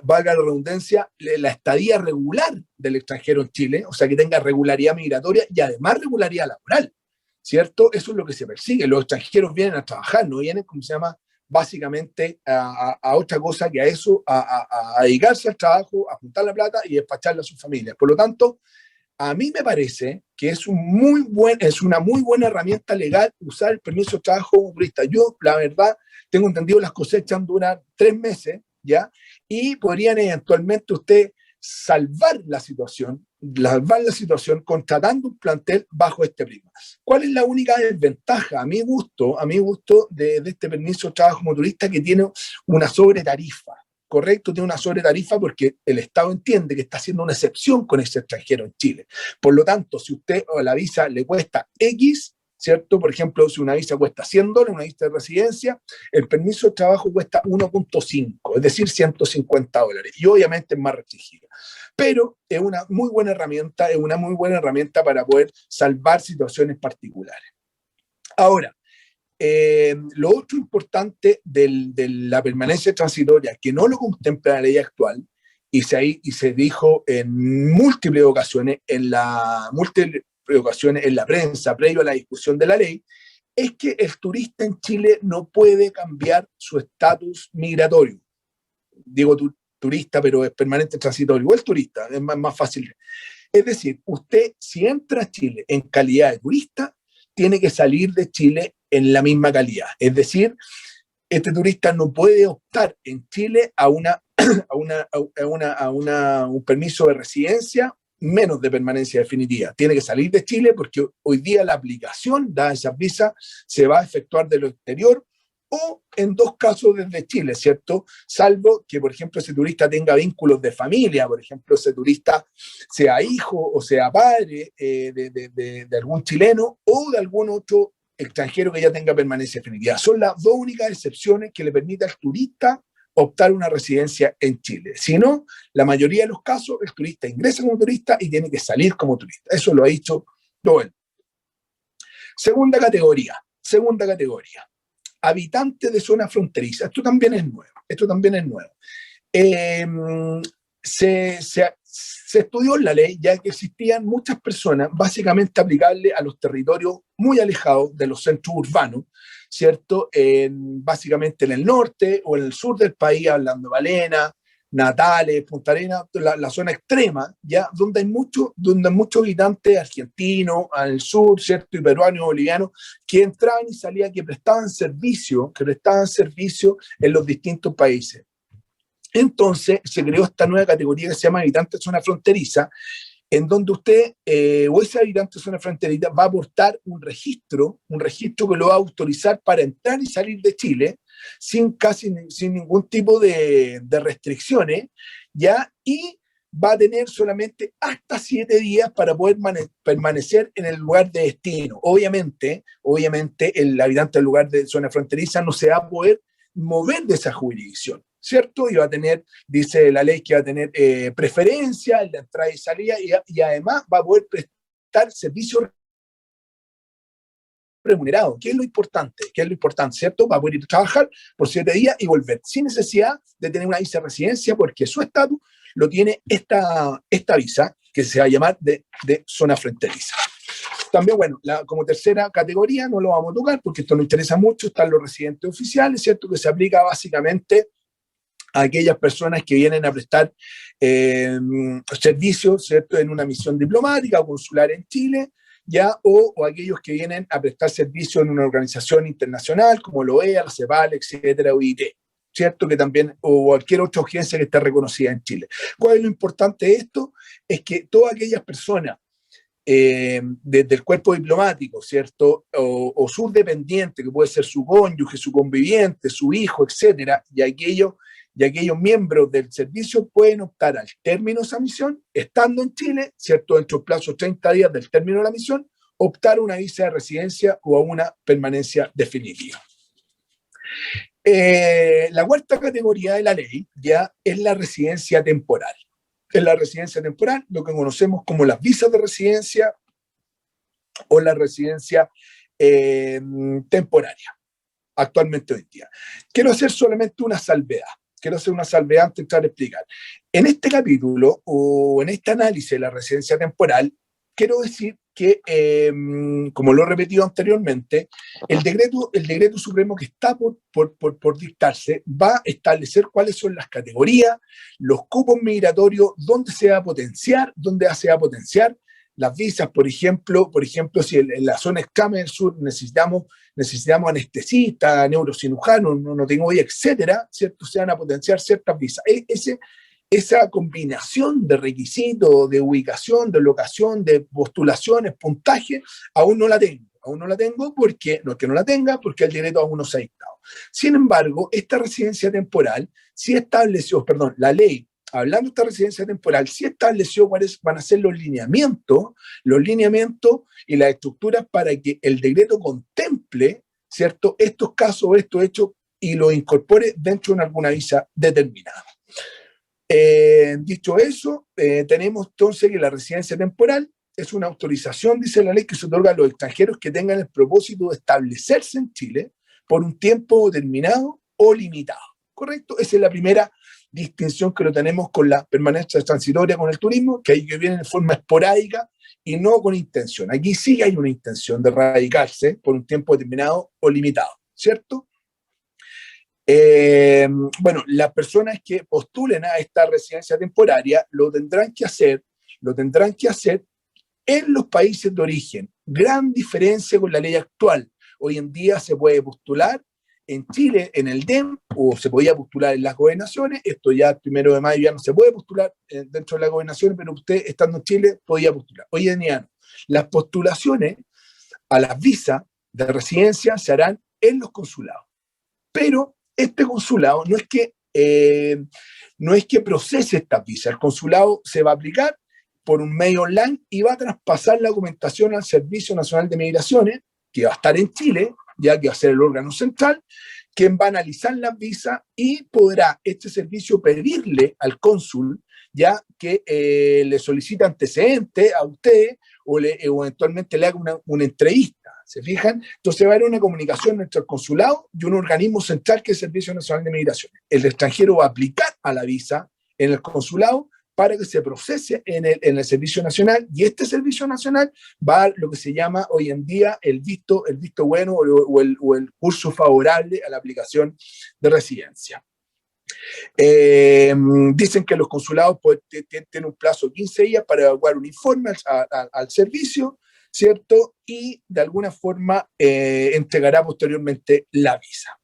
valga la redundancia, la estadía regular del extranjero en Chile, o sea, que tenga regularidad migratoria y además regularidad laboral, ¿cierto? Eso es lo que se persigue. Los extranjeros vienen a trabajar, no vienen, como se llama, básicamente a otra cosa que a eso, a dedicarse al trabajo, a juntar la plata y despacharla a sus familias. Por lo tanto, a mí me parece que es una muy buena herramienta legal usar el permiso de trabajo como turista. Yo, la verdad, tengo entendido las cosechas duran 3 meses, ¿ya? Y podrían eventualmente usted salvar la situación contratando un plantel bajo este prisma. ¿Cuál es la única desventaja, a mi gusto, de este permiso de trabajo como turista? Que tiene una sobretarifa. Correcto, tiene una sobretarifa porque el Estado entiende que está haciendo una excepción con ese extranjero en Chile. Por lo tanto, si usted o la visa le cuesta X, ¿cierto? Por ejemplo, si una visa cuesta $100, una visa de residencia, el permiso de trabajo cuesta 1.5, es decir, $150. Y obviamente es más restringida. Pero es una muy buena herramienta para poder salvar situaciones particulares. Ahora, lo otro importante de la permanencia transitoria, que no lo contempla la ley actual, y se dijo en múltiples ocasiones en la prensa previo a la discusión de la ley, es que el turista en Chile no puede cambiar su estatus migratorio. Digo turista, pero es permanente transitorio, o el turista, es más fácil. Es decir, usted, si entra a Chile en calidad de turista, tiene que salir de Chile en la misma calidad. Es decir, este turista no puede optar en Chile a un permiso de residencia menos de permanencia definitiva. Tiene que salir de Chile porque hoy día la aplicación de esas visas se va a efectuar de lo exterior o en 2 casos desde Chile, ¿cierto? Salvo que, por ejemplo, ese turista tenga vínculos de familia, por ejemplo, ese turista sea hijo o sea padre de algún chileno o de algún otro extranjero que ya tenga permanencia definitiva. Son las 2 únicas excepciones que le permite al turista optar una residencia en Chile. Si no, la mayoría de los casos, el turista ingresa como turista y tiene que salir como turista. Eso lo ha dicho Doel. Segunda categoría. Habitantes de zona fronteriza. Esto también es nuevo. Se estudió en la ley ya que existían muchas personas básicamente aplicables a los territorios muy alejados de los centros urbanos, ¿cierto? Básicamente en el norte o en el sur del país, hablando de Valena, Natales, Punta Arenas, la zona extrema, ya donde hay muchos habitantes argentinos al sur, ¿cierto? Y peruanos, bolivianos, que entraban y salían, que prestaban servicio en los distintos países. Entonces se creó esta nueva categoría que se llama habitantes de zona fronteriza, en donde usted o ese habitante de zona fronteriza va a aportar un registro que lo va a autorizar para entrar y salir de Chile sin ningún tipo de restricciones, ¿ya? Y va a tener solamente hasta 7 días para poder permanecer en el lugar de destino. Obviamente, el habitante del lugar de zona fronteriza no se va a poder mover de esa jurisdicción, ¿cierto? Y va a tener, dice la ley, que va a tener preferencia en la entrada y salida y además va a poder prestar servicios remunerado, ¿qué es lo importante? ¿Cierto? Va a poder ir a trabajar por 7 días y volver sin necesidad de tener una visa de residencia porque su estatus lo tiene esta visa que se va a llamar de zona fronteriza. También, bueno, como tercera categoría, no lo vamos a tocar porque esto nos interesa mucho, están los residentes oficiales, ¿cierto? Que se aplica básicamente a aquellas personas que vienen a prestar servicios, ¿cierto?, en una misión diplomática o consular en Chile, ya, o aquellos que vienen a prestar servicio en una organización internacional como la OEA, la CEPAL, etcétera, OIT, ¿cierto?, que también, o cualquier otra agencia que esté reconocida en Chile. ¿Cuál es lo importante de esto? Es que todas aquellas personas desde el cuerpo diplomático, ¿cierto?, o su dependiente, que puede ser su cónyuge, su conviviente, su hijo, etcétera, y aquellos miembros del servicio pueden optar al término de esa misión, estando en Chile, ¿cierto?, dentro del plazo de 30 días del término de la misión, optar a una visa de residencia o a una permanencia definitiva. La cuarta categoría de la ley ya es la residencia temporal. Es la residencia temporal, lo que conocemos como las visas de residencia o la residencia temporaria, actualmente hoy día. Quiero hacer solamente una salvedad. Quiero hacer una salvedad antes de entrar a explicar. En este capítulo o en este análisis de la residencia temporal, quiero decir que, como lo he repetido anteriormente, el decreto supremo que está por dictarse va a establecer cuáles son las categorías, los cupos migratorios, dónde se va a potenciar, las visas, por ejemplo, si en la zona extrema del sur necesitamos anestesistas, neurocirujanos, no tengo idea, etcétera, ¿cierto? Se van a potenciar ciertas visas. Esa combinación de requisitos, de ubicación, de locación, de postulaciones, puntaje, aún no la tengo porque, no es que no la tenga, porque el decreto aún no se ha dictado. Sin embargo, esta residencia temporal sí estableció, la ley, hablando de esta residencia temporal, sí estableció cuáles van a ser los lineamientos y las estructuras para que el decreto contemple, ¿cierto?, estos casos, estos hechos, y los incorpore dentro de alguna visa determinada. Dicho eso, tenemos entonces que la residencia temporal es una autorización, dice la ley, que se otorga a los extranjeros que tengan el propósito de establecerse en Chile por un tiempo determinado o limitado. ¿Correcto? Esa es la primera distinción que lo tenemos con la permanencia transitoria con el turismo, que ahí que viene de forma esporádica y no con intención. Aquí sí hay una intención de radicarse por un tiempo determinado o limitado, ¿cierto? Bueno, las personas que postulen a esta residencia temporaria lo tendrán que hacer en los países de origen. Gran diferencia con la ley actual. Hoy en día se puede postular en Chile, en el DEM, o se podía postular en las gobernaciones. Esto ya el 1 de mayo ya no se puede postular dentro de las gobernaciones, pero usted, estando en Chile, podía postular. Hoy en día no. Las postulaciones a las visas de residencia se harán en los consulados. Pero este consulado no es que procese estas visas. El consulado se va a aplicar por un medio online y va a traspasar la documentación al Servicio Nacional de Migraciones, que va a estar en Chile, ya que va a ser el órgano central, quien va a analizar las visas y podrá este servicio pedirle al cónsul, ya que le solicita antecedentes a usted o eventualmente le haga una entrevista. ¿Se fijan? Entonces va a haber una comunicación entre el consulado y un organismo central que es el Servicio Nacional de Migraciones. El extranjero va a aplicar a la visa en el consulado para que se procese en el Servicio Nacional, y este Servicio Nacional va a lo que se llama hoy en día el visto bueno o el curso favorable a la aplicación de residencia. Dicen que los consulados tienen un plazo de 15 días para evacuar un informe al servicio, ¿cierto? Y de alguna forma entregará posteriormente la visa.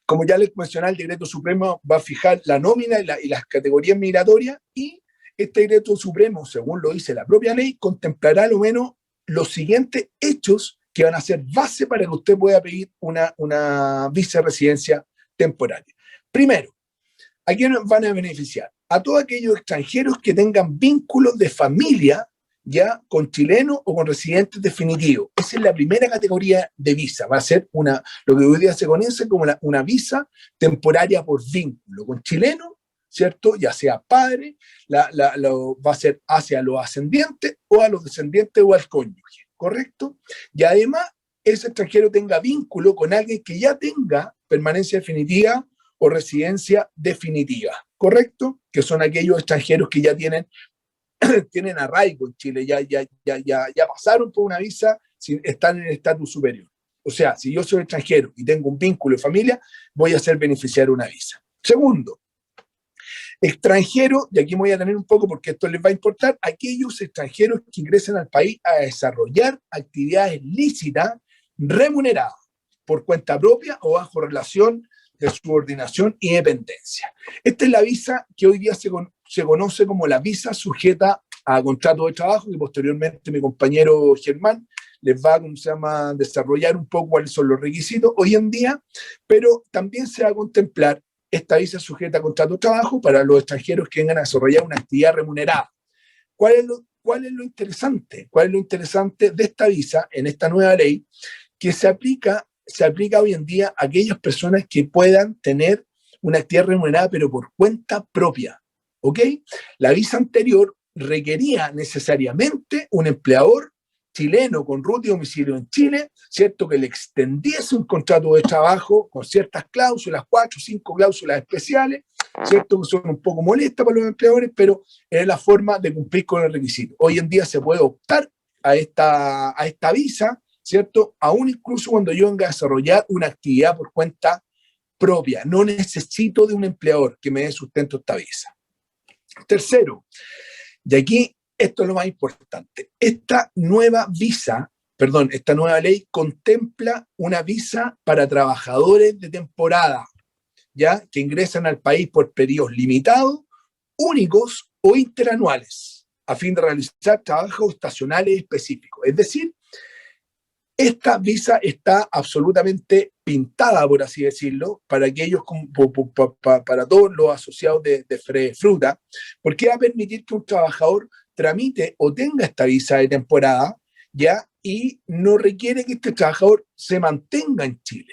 Como ya les mencioné, el decreto supremo va a fijar la nómina y las categorías migratorias, y este decreto supremo, según lo dice la propia ley, contemplará lo menos los siguientes hechos que van a ser base para que usted pueda pedir una visa de residencia temporaria. Primero, ¿a quiénes van a beneficiar? A todos aquellos extranjeros que tengan vínculos de familia ya con chilenos o con residentes definitivos. Esa es la primera categoría de visa. Va a ser lo que hoy día se conoce como una visa temporaria por vínculo con chilenos, ¿cierto? Ya sea padre, va a ser hacia los ascendientes o a los descendientes o al cónyuge, ¿correcto? Y además, ese extranjero tenga vínculo con alguien que ya tenga permanencia definitiva o residencia definitiva, ¿correcto? Que son aquellos extranjeros que ya tienen arraigo en Chile, ya pasaron por una visa, están en el estatus superior O sea, si yo soy extranjero y tengo un vínculo de familia, voy a ser beneficiario de una visa. Segundo, extranjero, y aquí me voy a tener un poco porque esto les va a importar, aquellos extranjeros que ingresen al país a desarrollar actividades lícitas remuneradas por cuenta propia o bajo relación de subordinación y dependencia. Esta es la visa que hoy día se conoce como la visa sujeta a contrato de trabajo, que posteriormente mi compañero Germán les va, ¿cómo se llama?, desarrollar un poco cuáles son los requisitos hoy en día, pero también se va a contemplar esta visa sujeta a contrato de trabajo para los extranjeros que vengan a desarrollar una actividad remunerada. ¿Cuál es lo interesante? ¿Cuál es lo interesante de esta visa en esta nueva ley? Que se aplica hoy en día a aquellas personas que puedan tener una actividad remunerada, pero por cuenta propia, ¿ok? La visa anterior requería necesariamente un empleador chileno con root y domicilio en Chile, ¿cierto? Que le extendiese un contrato de trabajo con ciertas cláusulas, 4 o 5 cláusulas especiales, ¿cierto? Que son un poco molestas para los empleadores, pero es la forma de cumplir con el requisito. Hoy en día se puede optar a esta visa, ¿cierto? Aún incluso cuando yo venga a desarrollar una actividad por cuenta propia. No necesito de un empleador que me dé sustento esta visa. Tercero, y aquí esto es lo más importante, esta nueva ley contempla una visa para trabajadores de temporada, ¿ya? Que ingresan al país por periodos limitados, únicos o interanuales, a fin de realizar trabajos estacionales específicos. Es decir, esta visa está absolutamente pintada, por así decirlo, para aquellos, para todos los asociados de fruta, porque va a permitir que un trabajador tramite o tenga esta visa de temporada, ¿ya? Y no requiere que este trabajador se mantenga en Chile.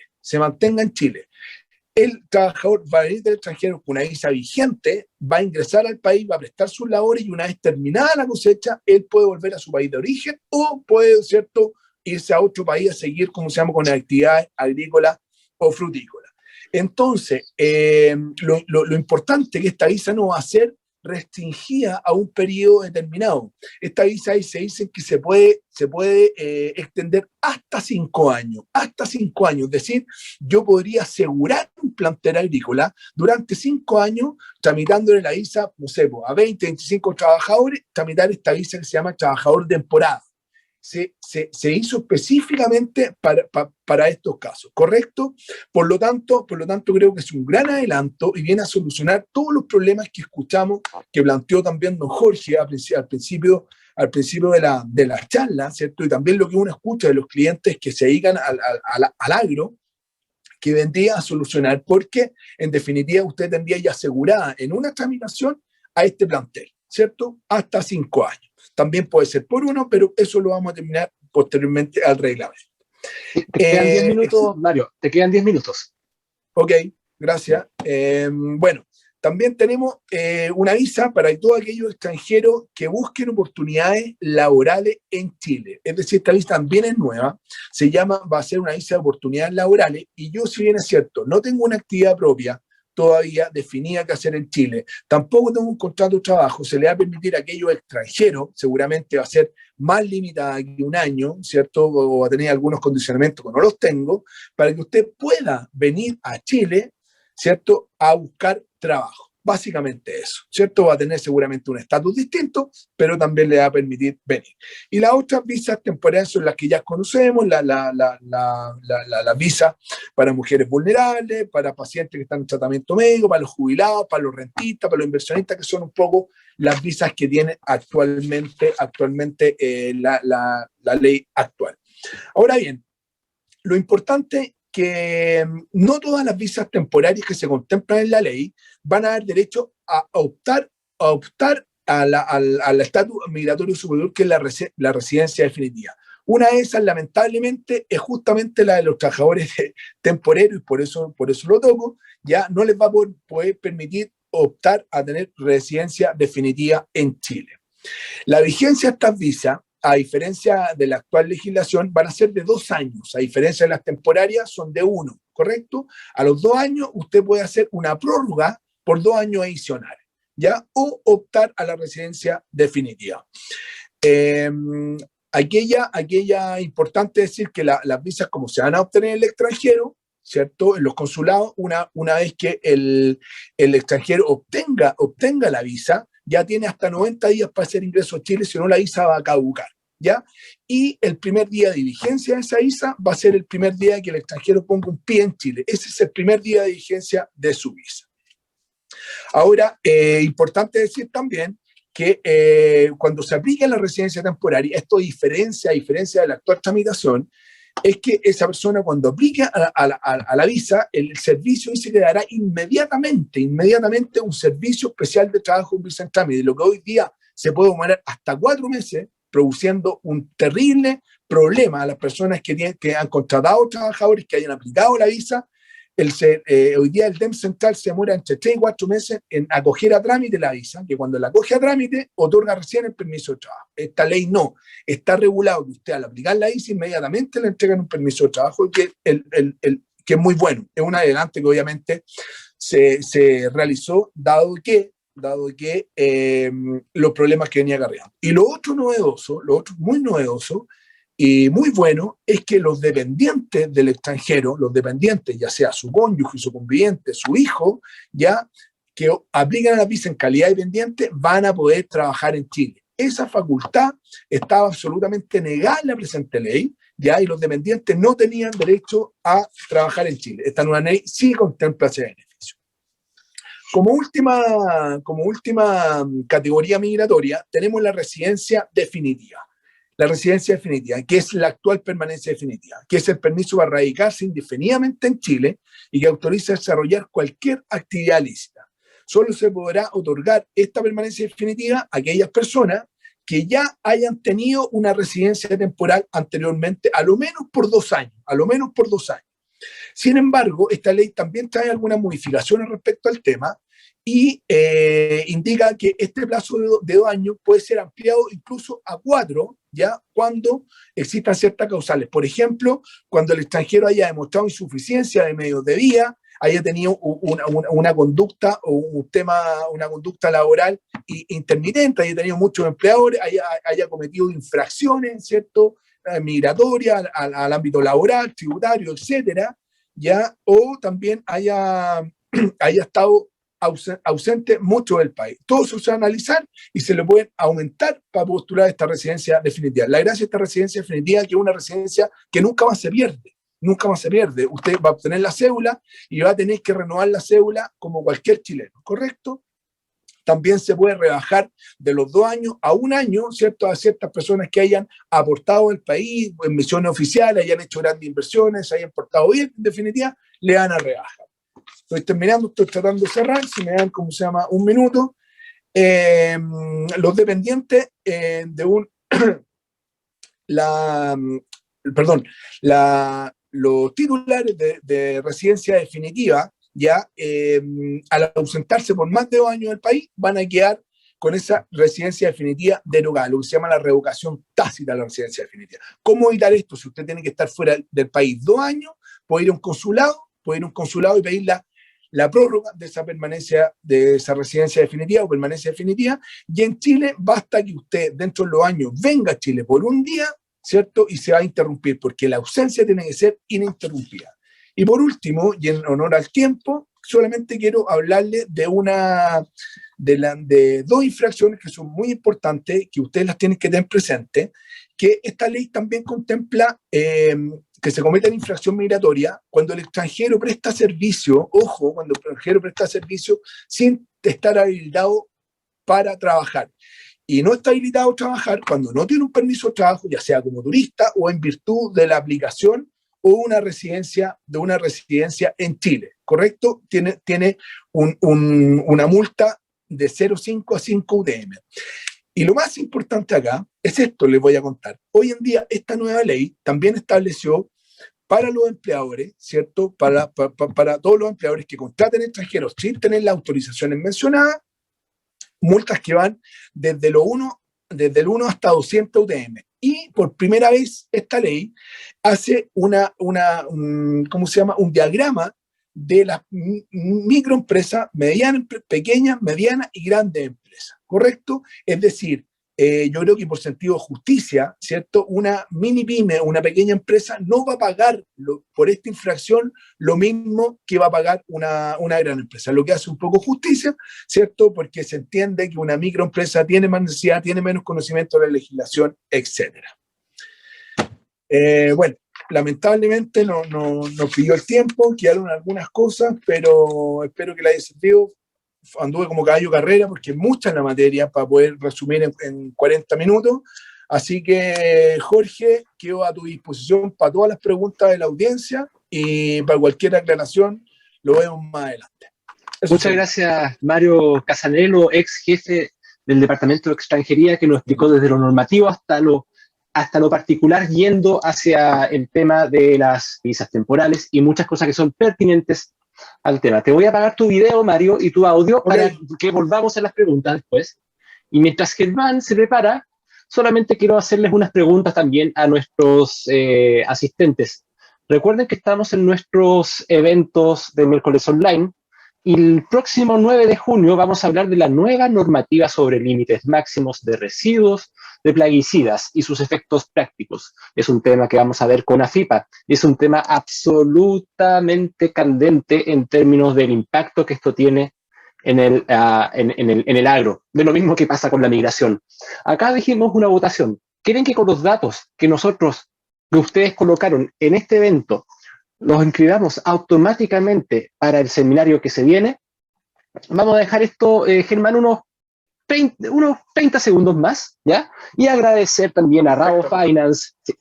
El trabajador va a venir del extranjero con una visa vigente, va a ingresar al país, va a prestar sus labores y una vez terminada la cosecha, él puede volver a su país de origen o puede, ¿cierto?, irse a otro país a seguir, como se llama, con actividades agrícolas o frutícolas. Entonces, lo importante es que esta visa no va a ser restringida a un periodo determinado. Esta visa ahí se dice que se puede extender hasta 5 años, es decir, yo podría asegurar un plantel agrícola durante 5 años, tramitándole la visa, no sé, a 20, 25 trabajadores, tramitar esta visa que se llama trabajador de temporada. Se hizo específicamente para estos casos, ¿correcto? Por lo tanto, creo que es un gran adelanto y viene a solucionar todos los problemas que escuchamos, que planteó también don Jorge al principio de la charla, ¿cierto? Y también lo que uno escucha de los clientes que se dedican al agro, que vendría a solucionar, porque en definitiva usted tendría ya asegurada en una tramitación a este plantel, ¿cierto? Hasta 5 años. También puede ser por 1, pero eso lo vamos a terminar posteriormente al reglamento. Te quedan 10 minutos, Mario, te quedan 10 minutos. Ok, gracias. Bueno, también tenemos una visa para todos aquellos extranjeros que busquen oportunidades laborales en Chile. Es decir, esta visa también es nueva, va a ser una visa de oportunidades laborales, y yo, si bien es cierto, no tengo una actividad propia todavía definida que hacer en Chile, tampoco tengo un contrato de trabajo, se le va a permitir a aquellos extranjeros, seguramente va a ser más limitada que un año, ¿cierto? O va a tener algunos condicionamientos que no los tengo, para que usted pueda venir a Chile, ¿cierto?, a buscar trabajo. Básicamente eso, ¿cierto? Va a tener seguramente un estatus distinto, pero también le va a permitir venir. Y las otras visas temporales son las que ya conocemos, la visa para mujeres vulnerables, para pacientes que están en tratamiento médico, para los jubilados, para los rentistas, para los inversionistas, que son un poco las visas que tiene actualmente la ley actual. Ahora bien, lo importante que no todas las visas temporarias que se contemplan en la ley van a dar derecho a optar al estatus migratorio superior, que es la residencia definitiva. Una de esas, lamentablemente, es justamente la de los trabajadores temporeros, y por eso lo toco, ya no les va a poder permitir optar a tener residencia definitiva en Chile. La vigencia de estas visas, a diferencia de la actual legislación, van a ser de 2 años. A diferencia de las temporarias, son de 1, ¿correcto? A los 2 años usted puede hacer una prórroga por 2 años adicionales, ¿ya? O optar a la residencia definitiva. aquella importante decir que las visas, como se van a obtener en el extranjero, ¿cierto? En los consulados, una vez que el extranjero obtenga la visa, ya tiene hasta 90 días para hacer ingreso a Chile, si no la visa va a caducar, ¿ya? Y el primer día de vigencia de esa visa va a ser el primer día que el extranjero ponga un pie en Chile. Ese es el primer día de vigencia de su visa. Ahora, importante decir también que cuando se aplica la residencia temporaria, esto a diferencia de la actual tramitación, es que esa persona cuando aplica a la visa, el servicio dice que dará inmediatamente un servicio especial de trabajo en visa en trámite, lo que hoy día se puede demorar hasta 4 meses, produciendo un terrible problema a las personas que han contratado trabajadores que hayan aplicado la visa. Hoy día el DEM central se demora entre 3 y 4 meses en acoger a trámite la visa, que cuando la acoge a trámite otorga recién el permiso de trabajo. Esta ley no, está regulado que usted al aplicar la visa inmediatamente le entregan un permiso de trabajo que es muy bueno, es un adelante que obviamente se realizó dado que los problemas que venía acarreando. Y lo otro muy novedoso y muy bueno es que los dependientes del extranjero, los dependientes, ya sea su cónyuge, su conviviente, su hijo, ya que aplican a la visa en calidad de dependiente, van a poder trabajar en Chile. Esa facultad estaba absolutamente negada en la presente ley, ya, y los dependientes no tenían derecho a trabajar en Chile. Esta nueva ley sí contempla ese beneficio. Como última categoría migratoria, tenemos la residencia definitiva. La residencia definitiva, que es la actual permanencia definitiva, que es el permiso para radicarse indefinidamente en Chile y que autoriza desarrollar cualquier actividad lícita. Solo se podrá otorgar esta permanencia definitiva a aquellas personas que ya hayan tenido una residencia temporal anteriormente, a lo menos por 2 años, Sin embargo, esta ley también trae algunas modificaciones respecto al tema y indica que este plazo de 2 años puede ser ampliado incluso a 4, ya cuando existan ciertas causales. Por ejemplo, cuando el extranjero haya demostrado insuficiencia de medios de vida, haya tenido una conducta o una conducta laboral intermitente, haya tenido muchos empleadores, haya cometido infracciones, ¿cierto?, migratorias al ámbito laboral, tributario, etcétera, ya, o también haya estado ausente mucho del país. Todo eso se va a analizar y se le puede aumentar para postular esta residencia definitiva. La gracia de esta residencia definitiva es que es una residencia que nunca más se pierde. Usted va a obtener la cédula y va a tener que renovar la cédula como cualquier chileno, ¿correcto? También se puede rebajar de los 2 años a 1 año, ¿cierto?, a ciertas personas que hayan aportado al país en misiones oficiales, hayan hecho grandes inversiones, hayan portado bien, en definitiva, le dan a rebajar. Estoy terminando, estoy tratando de cerrar, si me dan, un minuto. Los dependientes los titulares de residencia definitiva, ya al ausentarse por más de 2 años del país, van a quedar con esa residencia definitiva derogada, lo que se llama la revocación tácita de la residencia definitiva. ¿Cómo evitar esto? Si usted tiene que estar fuera del país 2 años, puede ir a un consulado y pedir la prórroga de esa permanencia, de esa residencia definitiva o permanencia definitiva, y en Chile basta que usted dentro de los años venga a Chile por 1 día, ¿cierto?, y se va a interrumpir, porque la ausencia tiene que ser ininterrumpida. Y por último, y en honor al tiempo, solamente quiero hablarle de 2 infracciones que son muy importantes, que ustedes las tienen que tener presentes, que esta ley también contempla que se cometa la infracción migratoria cuando el extranjero presta servicio, ojo, cuando el extranjero presta servicio sin estar habilitado para trabajar. Y no está habilitado a trabajar cuando no tiene un permiso de trabajo, ya sea como turista o en virtud de la aplicación o una residencia en Chile, ¿correcto? Tiene una multa de 0,5 a 5 UTM. Y lo más importante acá es esto, les voy a contar. Hoy en día esta nueva ley también estableció para los empleadores, ¿cierto? Para todos los empleadores que contraten extranjeros sin tener las autorizaciones mencionadas, multas que van desde el 1 hasta 200 UTM. Y por primera vez esta ley hace un diagrama de las microempresas, pequeñas, medianas y grandes empresas, ¿correcto? Es decir, yo creo que por sentido de justicia, ¿cierto? Una mini pyme, una pequeña empresa no va a pagar por esta infracción lo mismo que va a pagar una gran empresa. Lo que hace un poco justicia, ¿cierto? Porque se entiende que una microempresa tiene más necesidad, tiene menos conocimiento de la legislación, etc. Bueno, lamentablemente nos pidió el tiempo, quedaron algunas cosas, pero espero que la haya servido. Anduve como caballo carrera porque es mucha la materia para poder resumir en 40 minutos. Así que, Jorge, quedo a tu disposición para todas las preguntas de la audiencia y para cualquier aclaración lo vemos más adelante. Muchas gracias, Mario Casanello, ex jefe del Departamento de Extranjería, que nos explicó desde lo normativo hasta lo particular, yendo hacia el tema de las visas temporales y muchas cosas que son pertinentes al tema. Te voy a apagar tu video, Mario, y tu audio para que volvamos a las preguntas después. Y mientras Germán se prepara, solamente quiero hacerles unas preguntas también a nuestros asistentes. Recuerden que estamos en nuestros eventos de miércoles online y el próximo 9 de junio vamos a hablar de la nueva normativa sobre límites máximos de residuos de plaguicidas y sus efectos prácticos. Es un tema que vamos a ver con AFIPA. Es un tema absolutamente candente en términos del impacto que esto tiene en el agro. De lo mismo que pasa con la migración. Acá dijimos una votación. ¿Quieren que con los datos que ustedes colocaron en este evento los inscribamos automáticamente para el seminario que se viene? Vamos a dejar esto, Germán, unos 30 segundos más, ¿ya? Y agradecer también a Rabo Finance. Sí.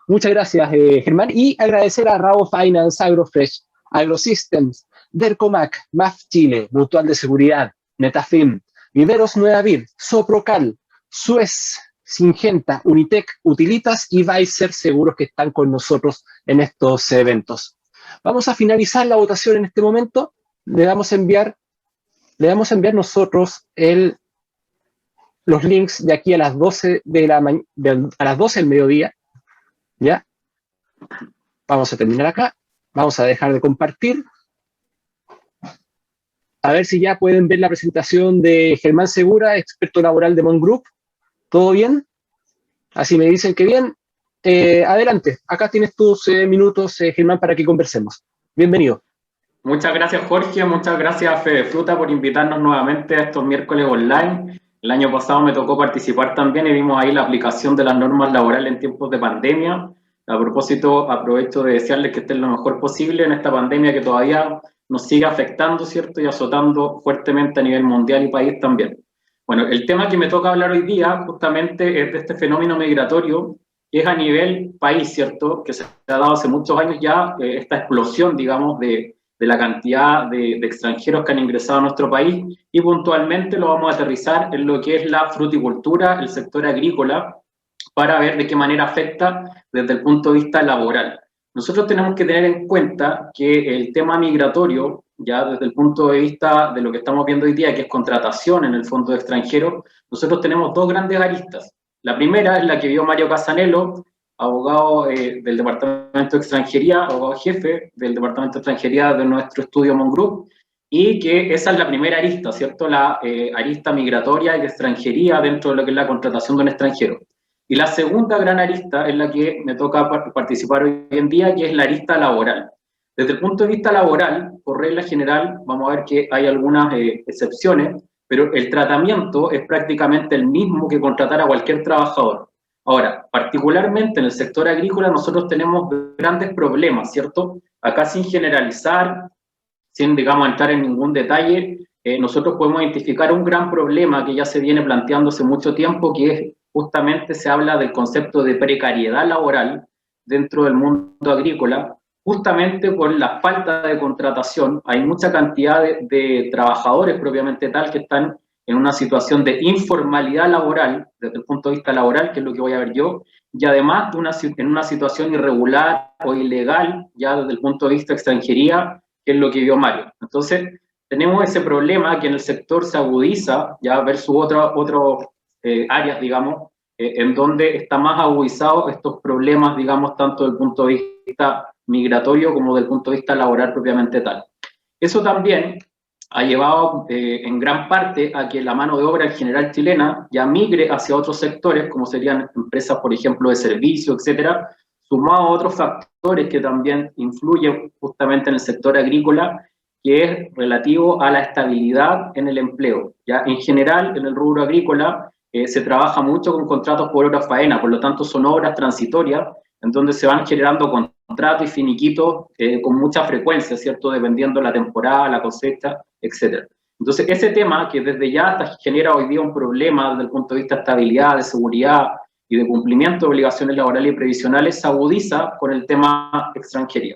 Muchas gracias, Germán. Y agradecer a Rabo Finance, AgroFresh, AgroSystems, Dercomac, MAF Chile, Mutual de Seguridad, Netafim, Viveros Nueva Vid, Soprocal, Suez, Singenta, Unitec, Utilitas y Weiser Seguros que están con nosotros en estos eventos. Vamos a finalizar la votación en este momento. Le vamos a enviar nosotros los links de aquí a las 12 a las 12 del mediodía, ¿ya? Vamos a terminar acá, vamos a dejar de compartir. A ver si ya pueden ver la presentación de Germán Segura, experto laboral de Mon Group. ¿Todo bien? Así me dicen que bien. Adelante, acá tienes tus minutos, Germán, para que conversemos. Bienvenido. Muchas gracias, Jorge. Muchas gracias, Fede Fruta, por invitarnos nuevamente a estos miércoles online. El año pasado me tocó participar también y vimos ahí la aplicación de las normas laborales en tiempos de pandemia. A propósito, aprovecho de desearles que estén lo mejor posible en esta pandemia que todavía nos sigue afectando, ¿cierto? Y azotando fuertemente a nivel mundial y país también. Bueno, el tema que me toca hablar hoy día justamente es de este fenómeno migratorio que es a nivel país, ¿cierto? Que se ha dado hace muchos años ya, esta explosión, digamos, de la cantidad de extranjeros que han ingresado a nuestro país, y puntualmente lo vamos a aterrizar en lo que es la fruticultura, el sector agrícola, para ver de qué manera afecta desde el punto de vista laboral. Nosotros tenemos que tener en cuenta que el tema migratorio, ya desde el punto de vista de lo que estamos viendo hoy día, que es contratación en el fondo de extranjeros, nosotros tenemos dos grandes aristas. La primera es la que vio Mario Casanello, abogado del Departamento de Extranjería, abogado jefe del Departamento de Extranjería de nuestro estudio Mon Group, y que esa es la primera arista, ¿cierto? La arista migratoria y de extranjería dentro de lo que es la contratación de un extranjero. Y la segunda gran arista es la que me toca participar hoy en día, que es la arista laboral. Desde el punto de vista laboral, por regla general, vamos a ver que hay algunas excepciones, pero el tratamiento es prácticamente el mismo que contratar a cualquier trabajador. Ahora, particularmente en el sector agrícola nosotros tenemos grandes problemas, ¿cierto? Acá sin generalizar, sin, digamos, entrar en ningún detalle, nosotros podemos identificar un gran problema que ya se viene planteando hace mucho tiempo, que es justamente se habla del concepto de precariedad laboral dentro del mundo agrícola, justamente por la falta de contratación. Hay mucha cantidad de trabajadores propiamente tal que están en una situación de informalidad laboral, desde el punto de vista laboral, que es lo que voy a ver yo, y además en una situación irregular o ilegal, ya desde el punto de vista de extranjería, que es lo que vio Mario. Entonces, tenemos ese problema que en el sector se agudiza, ya versus otras áreas, digamos, en donde está más agudizado estos problemas, digamos, tanto desde el punto de vista migratorio como desde el punto de vista laboral propiamente tal. Eso también ha llevado en gran parte a que la mano de obra en general chilena ya migre hacia otros sectores, como serían empresas, por ejemplo, de servicio, etcétera, sumado a otros factores que también influyen justamente en el sector agrícola, que es relativo a la estabilidad en el empleo. Ya en general, en el rubro agrícola, se trabaja mucho con contratos por hora faena, por lo tanto son obras transitorias, en donde se van generando contratos y finiquitos con mucha frecuencia, ¿cierto? Dependiendo la temporada, la cosecha, etc. Entonces, ese tema que desde ya hasta genera hoy día un problema desde el punto de vista de estabilidad, de seguridad y de cumplimiento de obligaciones laborales y previsionales, se agudiza con el tema extranjería.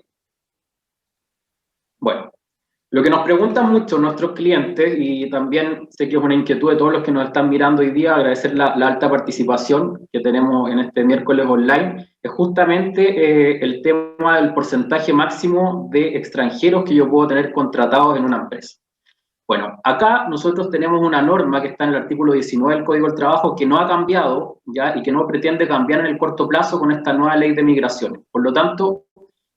Bueno, lo que nos preguntan mucho nuestros clientes, y también sé que es una inquietud de todos los que nos están mirando hoy día, agradecer la alta participación que tenemos en este miércoles online, es justamente el tema del porcentaje máximo de extranjeros que yo puedo tener contratados en una empresa. Bueno, acá nosotros tenemos una norma que está en el artículo 19 del Código del Trabajo que no ha cambiado, ¿ya? Y que no pretende cambiar en el corto plazo con esta nueva ley de migraciones. Por lo tanto,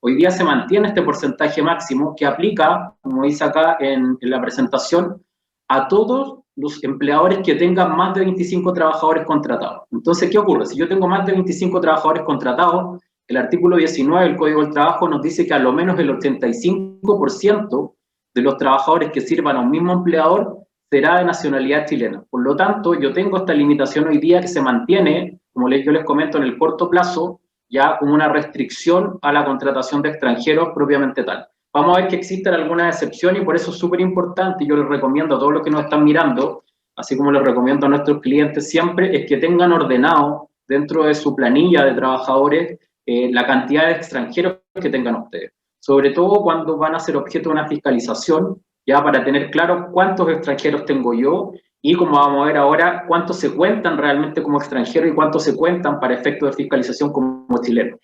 hoy día se mantiene este porcentaje máximo que aplica, como dice acá en la presentación, a todos los empleadores que tengan más de 25 trabajadores contratados. Entonces, ¿qué ocurre? Si yo tengo más de 25 trabajadores contratados, el artículo 19 del Código del Trabajo nos dice que a lo menos el 85% de los trabajadores que sirvan a un mismo empleador será de nacionalidad chilena. Por lo tanto, yo tengo esta limitación hoy día que se mantiene, como yo les comento, en el corto plazo, ya como una restricción a la contratación de extranjeros propiamente tal. Vamos a ver que existen algunas excepciones y por eso es súper importante, y yo les recomiendo a todos los que nos están mirando, así como les recomiendo a nuestros clientes siempre, es que tengan ordenado dentro de su planilla de trabajadores la cantidad de extranjeros que tengan ustedes. Sobre todo cuando van a ser objeto de una fiscalización, ya para tener claro cuántos extranjeros tengo yo y, como vamos a ver ahora, cuántos se cuentan realmente como extranjeros y cuántos se cuentan para efectos de fiscalización como chilenos.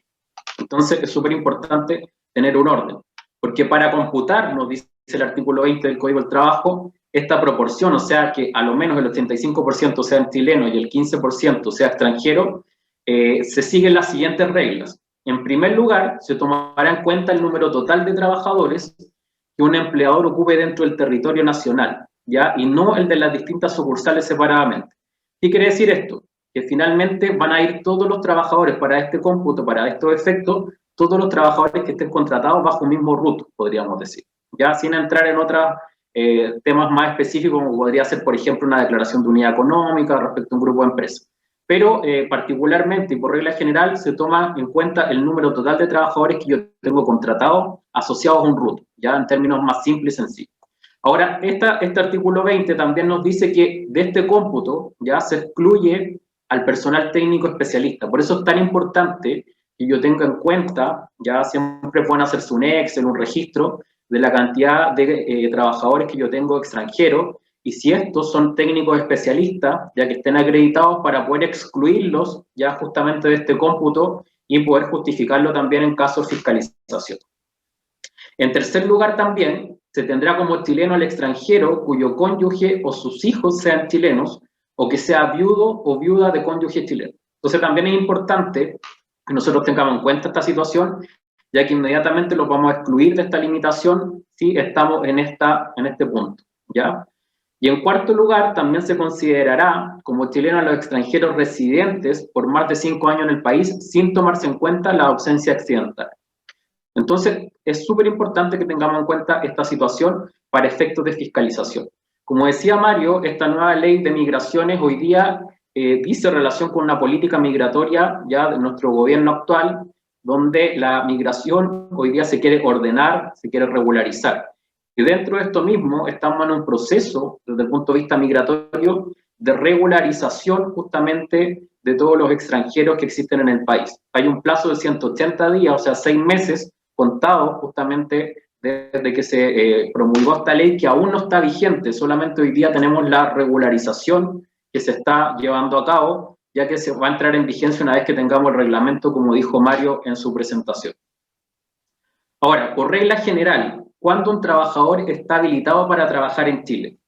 Entonces es súper importante tener un orden, porque para computar, nos dice el artículo 20 del Código del Trabajo, esta proporción, o sea que a lo menos el 85% sean chilenos y el 15% sea extranjero, se siguen las siguientes reglas. En primer lugar, se tomará en cuenta el número total de trabajadores que un empleador ocupe dentro del territorio nacional, ¿ya? Y no el de las distintas sucursales separadamente. ¿Qué quiere decir esto? Que finalmente van a ir todos los trabajadores para este cómputo, para estos efectos, todos los trabajadores que estén contratados bajo un mismo RUT, podríamos decir, ya sin entrar en otros temas más específicos, como podría ser, por ejemplo, una declaración de unidad económica respecto a un grupo de empresas. Pero particularmente y por regla general se toma en cuenta el número total de trabajadores que yo tengo contratados asociados a un RUT, ya en términos más simples y sencillos. Ahora, este artículo 20 también nos dice que de este cómputo ya se excluye al personal técnico especialista. Por eso es tan importante que yo tenga en cuenta, ya siempre pueden hacerse un Excel, un registro de la cantidad de trabajadores que yo tengo extranjeros, y si estos son técnicos especialistas, ya que estén acreditados para poder excluirlos ya justamente de este cómputo y poder justificarlo también en caso de fiscalización. En tercer lugar también, se tendrá como chileno al extranjero cuyo cónyuge o sus hijos sean chilenos o que sea viudo o viuda de cónyuge chileno. Entonces también es importante que nosotros tengamos en cuenta esta situación, ya que inmediatamente los vamos a excluir de esta limitación si estamos en este punto, ¿ya? Y en cuarto lugar, también se considerará como chileno a los extranjeros residentes por más de 5 años en el país sin tomarse en cuenta la ausencia accidental. Entonces, es súper importante que tengamos en cuenta esta situación para efectos de fiscalización. Como decía Mario, esta nueva ley de migraciones hoy día dice relación con una política migratoria ya de nuestro gobierno actual, donde la migración hoy día se quiere ordenar, se quiere regularizar. Y dentro de esto mismo estamos en un proceso, desde el punto de vista migratorio, de regularización justamente de todos los extranjeros que existen en el país. Hay un plazo de 180 días, o sea, 6 meses contados justamente desde que se promulgó esta ley, que aún no está vigente, solamente hoy día tenemos la regularización que se está llevando a cabo, ya que se va a entrar en vigencia una vez que tengamos el reglamento, como dijo Mario en su presentación. Ahora, por regla general, ¿cuándo un trabajador está habilitado para trabajar en Chile?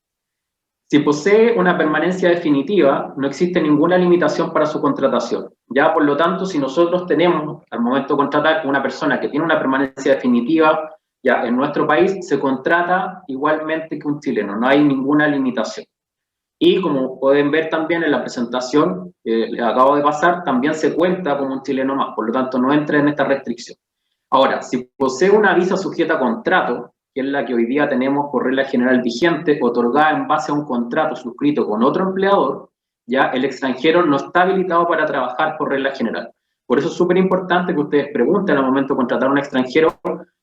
Si posee una permanencia definitiva, no existe ninguna limitación para su contratación. Ya, por lo tanto, si nosotros tenemos, al momento de contratar una persona que tiene una permanencia definitiva, ya en nuestro país se contrata igualmente que un chileno, no hay ninguna limitación. Y como pueden ver también en la presentación que les acabo de pasar, también se cuenta como un chileno más, por lo tanto no entra en esta restricción. Ahora, si posee una visa sujeta a contrato, que es la que hoy día tenemos por regla general vigente, otorgada en base a un contrato suscrito con otro empleador, ya el extranjero no está habilitado para trabajar por regla general. Por eso es súper importante que ustedes pregunten al momento de contratar a un extranjero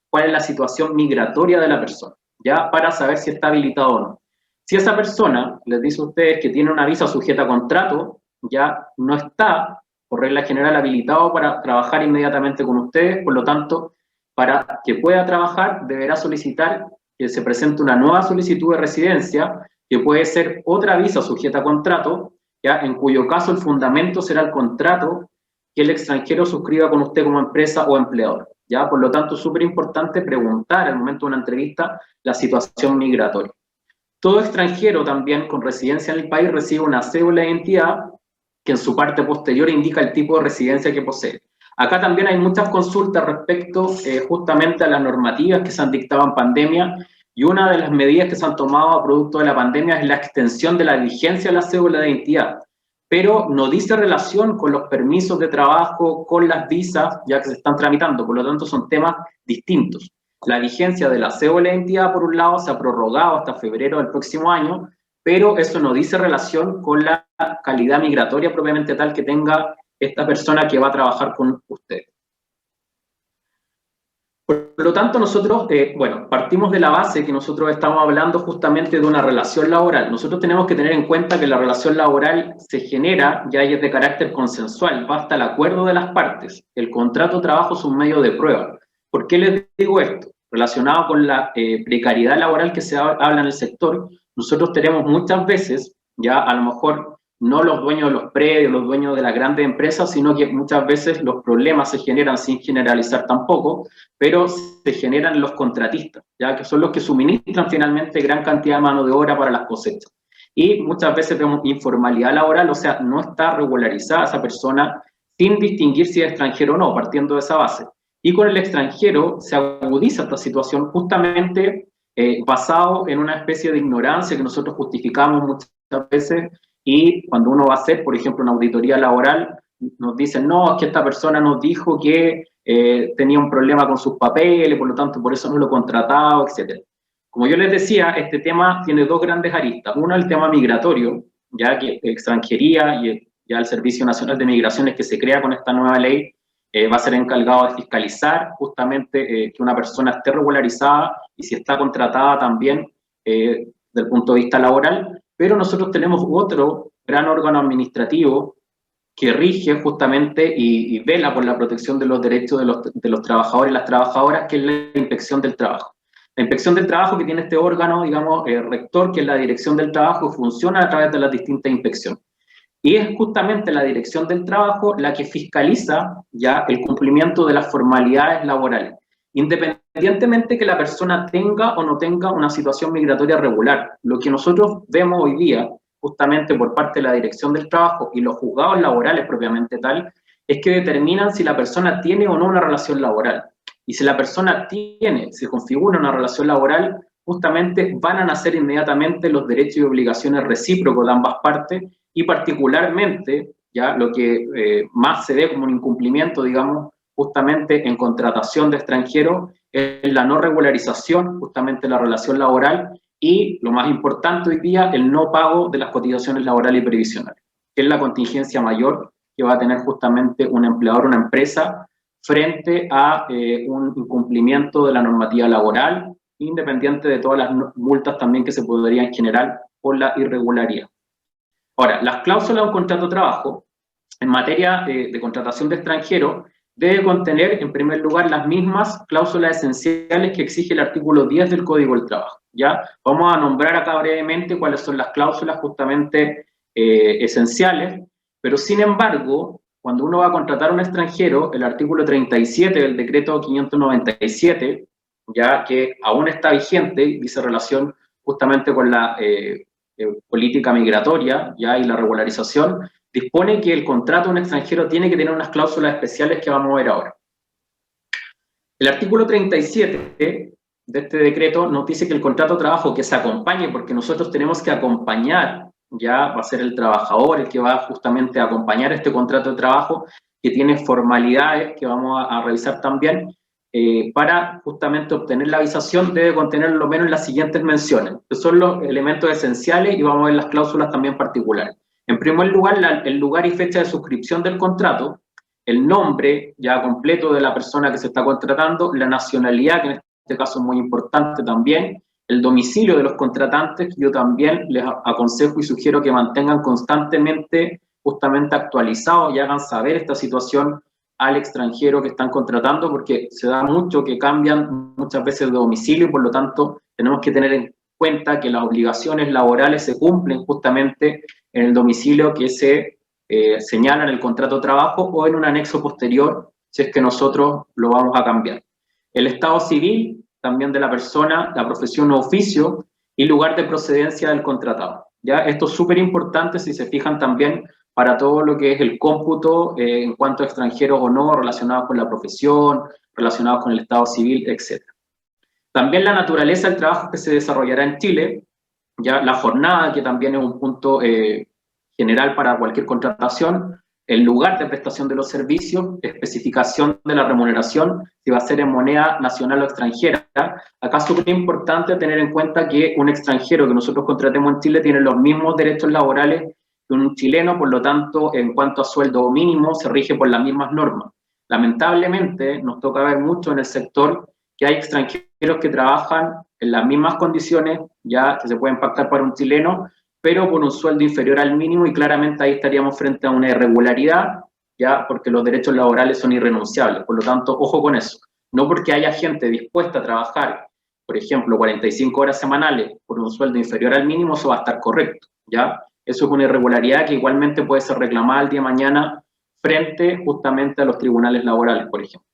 cuál es la situación migratoria de la persona, ya para saber si está habilitado o no. Si esa persona les dice a ustedes que tiene una visa sujeta a contrato, ya no está, por regla general, habilitado para trabajar inmediatamente con ustedes, por lo tanto, para que pueda trabajar, deberá solicitar que se presente una nueva solicitud de residencia, que puede ser otra visa sujeta a contrato, ya en cuyo caso el fundamento será el contrato que el extranjero suscriba con usted como empresa o empleador. Ya, por lo tanto, es súper importante preguntar al momento de una entrevista la situación migratoria. Todo extranjero también con residencia en el país recibe una cédula de identidad que en su parte posterior indica el tipo de residencia que posee. Acá también hay muchas consultas respecto justamente a las normativas que se han dictado en pandemia, y una de las medidas que se han tomado a producto de la pandemia es la extensión de la vigencia de la cédula de identidad, pero no dice relación con los permisos de trabajo, con las visas ya que se están tramitando, por lo tanto son temas distintos. La vigencia de la cédula de identidad, por un lado, se ha prorrogado hasta febrero del próximo año, pero eso no dice relación con la calidad migratoria propiamente tal que tenga esta persona que va a trabajar con usted. Por lo tanto, nosotros, partimos de la base que nosotros estamos hablando justamente de una relación laboral. Nosotros tenemos que tener en cuenta que la relación laboral se genera, ya es de carácter consensual, basta el acuerdo de las partes. El contrato de trabajo es un medio de prueba. ¿Por qué les digo esto? Relacionado con la precariedad laboral que se habla en el sector, nosotros tenemos muchas veces, ya a lo mejor no los dueños de los predios, los dueños de las grandes empresas, sino que muchas veces los problemas se generan sin generalizar tampoco, pero se generan en los contratistas, ya que son los que suministran finalmente gran cantidad de mano de obra para las cosechas. Y muchas veces vemos informalidad laboral, o sea, no está regularizada esa persona sin distinguir si es extranjero o no, partiendo de esa base. Y con el extranjero se agudiza esta situación justamente basado en una especie de ignorancia que nosotros justificamos muchas veces, y cuando uno va a hacer, por ejemplo, una auditoría laboral, nos dicen, no, es que esta persona nos dijo que tenía un problema con sus papeles, por lo tanto, por eso no lo contrataba, etc. Como yo les decía, este tema tiene dos grandes aristas. Uno, el tema migratorio, ya que extranjería y ya el Servicio Nacional de Migraciones que se crea con esta nueva ley, va a ser encargado de fiscalizar justamente que una persona esté regularizada y si está contratada también desde el punto de vista laboral, pero nosotros tenemos otro gran órgano administrativo que rige justamente y vela por la protección de los derechos de los trabajadores y las trabajadoras, que es la Inspección del Trabajo. La Inspección del Trabajo, que tiene este órgano, digamos, rector, que es la Dirección del Trabajo, funciona a través de las distintas inspecciones. Y es justamente la Dirección del Trabajo la que fiscaliza ya el cumplimiento de las formalidades laborales, independientemente que la persona tenga o no tenga una situación migratoria regular. Lo que nosotros vemos hoy día, justamente por parte de la Dirección del Trabajo y los juzgados laborales propiamente tal, es que determinan si la persona tiene o no una relación laboral. Y si la persona se configura una relación laboral, justamente van a nacer inmediatamente los derechos y obligaciones recíprocos de ambas partes, y particularmente, ya lo que más se ve como un incumplimiento, digamos, justamente en contratación de extranjeros, es la no regularización, justamente la relación laboral, y lo más importante hoy día, el no pago de las cotizaciones laborales y previsionales, que es la contingencia mayor que va a tener justamente un empleador, una empresa, frente a un incumplimiento de la normativa laboral, independiente de todas las multas también que se podrían generar por la irregularidad. Ahora, las cláusulas de un contrato de trabajo, en materia de contratación de extranjeros, debe contener, en primer lugar, las mismas cláusulas esenciales que exige el artículo 10 del Código del Trabajo, ¿ya? Vamos a nombrar acá brevemente cuáles son las cláusulas justamente esenciales, pero sin embargo, cuando uno va a contratar a un extranjero, el artículo 37 del decreto 597, ya que aún está vigente, dice relación justamente con la política migratoria, ya, y la regularización, dispone que el contrato de un extranjero tiene que tener unas cláusulas especiales que vamos a ver ahora. El artículo 37 de este decreto nos dice que el contrato de trabajo que se acompañe, porque nosotros tenemos que acompañar, ya va a ser el trabajador el que va justamente a acompañar este contrato de trabajo, que tiene formalidades que vamos a revisar también, para justamente obtener la avisación debe contener lo menos las siguientes menciones, que son los elementos esenciales, y vamos a ver las cláusulas también particulares. En primer lugar, el lugar y fecha de suscripción del contrato, el nombre ya completo de la persona que se está contratando, la nacionalidad, que en este caso es muy importante también, el domicilio de los contratantes, que yo también les aconsejo y sugiero que mantengan constantemente justamente actualizados y hagan saber esta situación al extranjero que están contratando, porque se da mucho que cambian muchas veces de domicilio y por lo tanto tenemos que tener en cuenta que las obligaciones laborales se cumplen justamente en el domicilio que se señala en el contrato de trabajo o en un anexo posterior si es que nosotros lo vamos a cambiar. El estado civil también de la persona, la profesión o oficio y lugar de procedencia del contratado. ¿Ya? Esto es súper importante si se fijan también para todo lo que es el cómputo en cuanto a extranjeros o no, relacionados con la profesión, relacionados con el estado civil, etc. También la naturaleza del trabajo que se desarrollará en Chile, ya la jornada, que también es un punto general para cualquier contratación, el lugar de prestación de los servicios, especificación de la remuneración, si va a ser en moneda nacional o extranjera. Acá es súper importante tener en cuenta que un extranjero que nosotros contratemos en Chile tiene los mismos derechos laborales que un chileno, por lo tanto, en cuanto a sueldo mínimo, se rige por las mismas normas. Lamentablemente, nos toca ver mucho en el sector que hay extranjeros que trabajan en las mismas condiciones, ya que se pueden pactar para un chileno, pero con un sueldo inferior al mínimo, y claramente ahí estaríamos frente a una irregularidad, ya porque los derechos laborales son irrenunciables. Por lo tanto, ojo con eso. No porque haya gente dispuesta a trabajar, por ejemplo, 45 horas semanales por un sueldo inferior al mínimo, eso va a estar correcto, ¿ya? Eso es una irregularidad que igualmente puede ser reclamada el día de mañana frente justamente a los tribunales laborales, por ejemplo.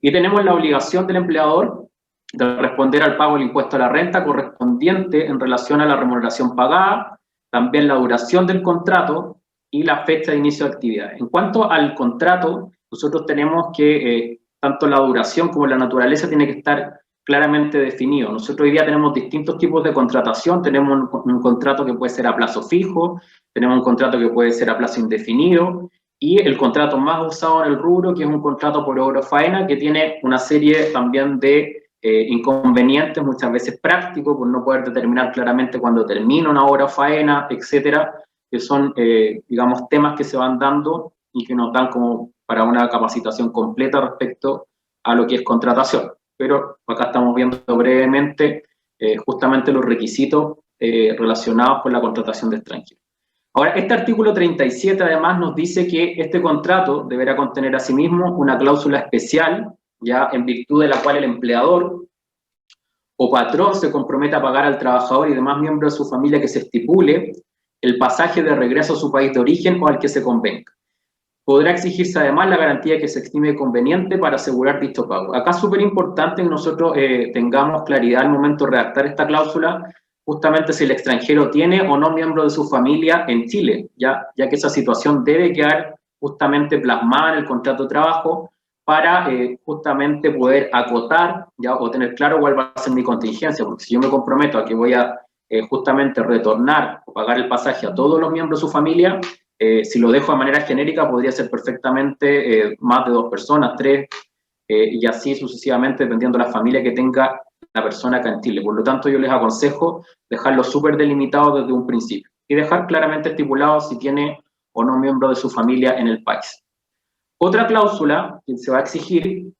Y tenemos la obligación del empleador de responder al pago del impuesto a la renta correspondiente en relación a la remuneración pagada, también la duración del contrato y la fecha de inicio de actividad. En cuanto al contrato, nosotros tenemos que tanto la duración como la naturaleza tiene que estar claramente definido. Nosotros hoy día tenemos distintos tipos de contratación, tenemos un contrato que puede ser a plazo fijo, tenemos un contrato que puede ser a plazo indefinido, y el contrato más usado en el rubro, que es un contrato por obra o faena, que tiene una serie también de inconvenientes, muchas veces prácticos, por no poder determinar claramente cuándo termina una obra o faena, etcétera, que son, digamos, temas que se van dando y que nos dan como para una capacitación completa respecto a lo que es contratación. Pero acá estamos viendo brevemente justamente los requisitos relacionados con la contratación de extranjeros. Ahora, este artículo 37 además nos dice que este contrato deberá contener asimismo una cláusula especial, ya en virtud de la cual el empleador o patrón se compromete a pagar al trabajador y demás miembros de su familia que se estipule el pasaje de regreso a su país de origen o al que se convenga. Podrá exigirse además la garantía que se estime conveniente para asegurar dicho pago. Acá es súper importante que nosotros tengamos claridad al momento de redactar esta cláusula, justamente si el extranjero tiene o no miembro de su familia en Chile, ya que esa situación debe quedar justamente plasmada en el contrato de trabajo para justamente poder acotar ya, o tener claro cuál va a ser mi contingencia, porque si yo me comprometo a que voy a justamente retornar o pagar el pasaje a todos los miembros de su familia, si lo dejo de manera genérica podría ser perfectamente más de 2 personas, 3, y así sucesivamente dependiendo de la familia que tenga la persona acá en Chile. Por lo tanto, yo les aconsejo dejarlo súper delimitado desde un principio y dejar claramente estipulado si tiene o no miembro de su familia en el país. Otra cláusula que se va a exigir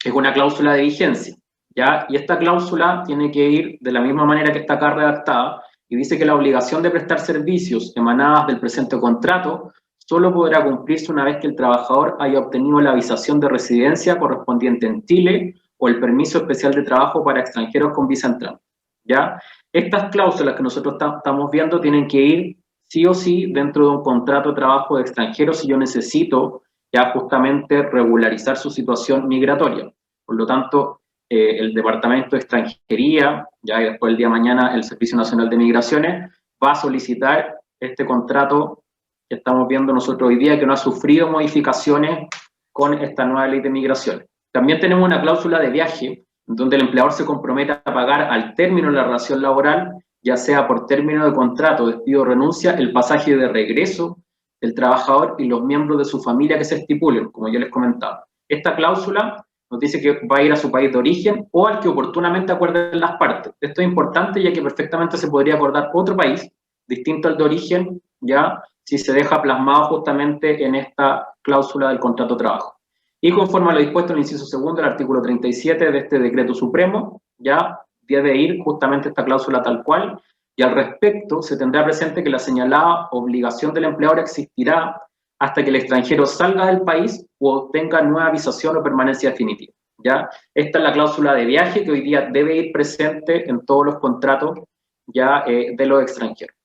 es una cláusula de vigencia, ¿ya? Y esta cláusula tiene que ir de la misma manera que está acá redactada y dice que la obligación de prestar servicios emanadas del presente contrato solo podrá cumplirse una vez que el trabajador haya obtenido la avisación de residencia correspondiente en Chile o el permiso especial de trabajo para extranjeros con visa entrante, ¿ya? Estas cláusulas que nosotros estamos viendo tienen que ir sí o sí dentro de un contrato de trabajo de extranjeros si yo necesito ya justamente regularizar su situación migratoria. Por lo tanto, el Departamento de Extranjería, ya después el día de mañana el Servicio Nacional de Migraciones, va a solicitar este contrato que estamos viendo nosotros hoy día, que no ha sufrido modificaciones con esta nueva ley de migraciones. También tenemos una cláusula de viaje, donde el empleador se compromete a pagar al término de la relación laboral, ya sea por término de contrato, despido o renuncia, el pasaje de regreso del trabajador y los miembros de su familia que se estipulen, como yo les comentaba. Esta cláusula nos dice que va a ir a su país de origen o al que oportunamente acuerden las partes. Esto es importante ya que perfectamente se podría acordar otro país distinto al de origen, ya si se deja plasmado justamente en esta cláusula del contrato de trabajo. Y conforme a lo dispuesto en el inciso segundo del artículo 37 de este decreto supremo, ya debe ir justamente esta cláusula tal cual, y al respecto se tendrá presente que la señalada obligación del empleador existirá hasta que el extranjero salga del país o obtenga nueva visación o permanencia definitiva. ¿Ya? Esta es la cláusula de viaje que hoy día debe ir presente en todos los contratos ya de los extranjeros.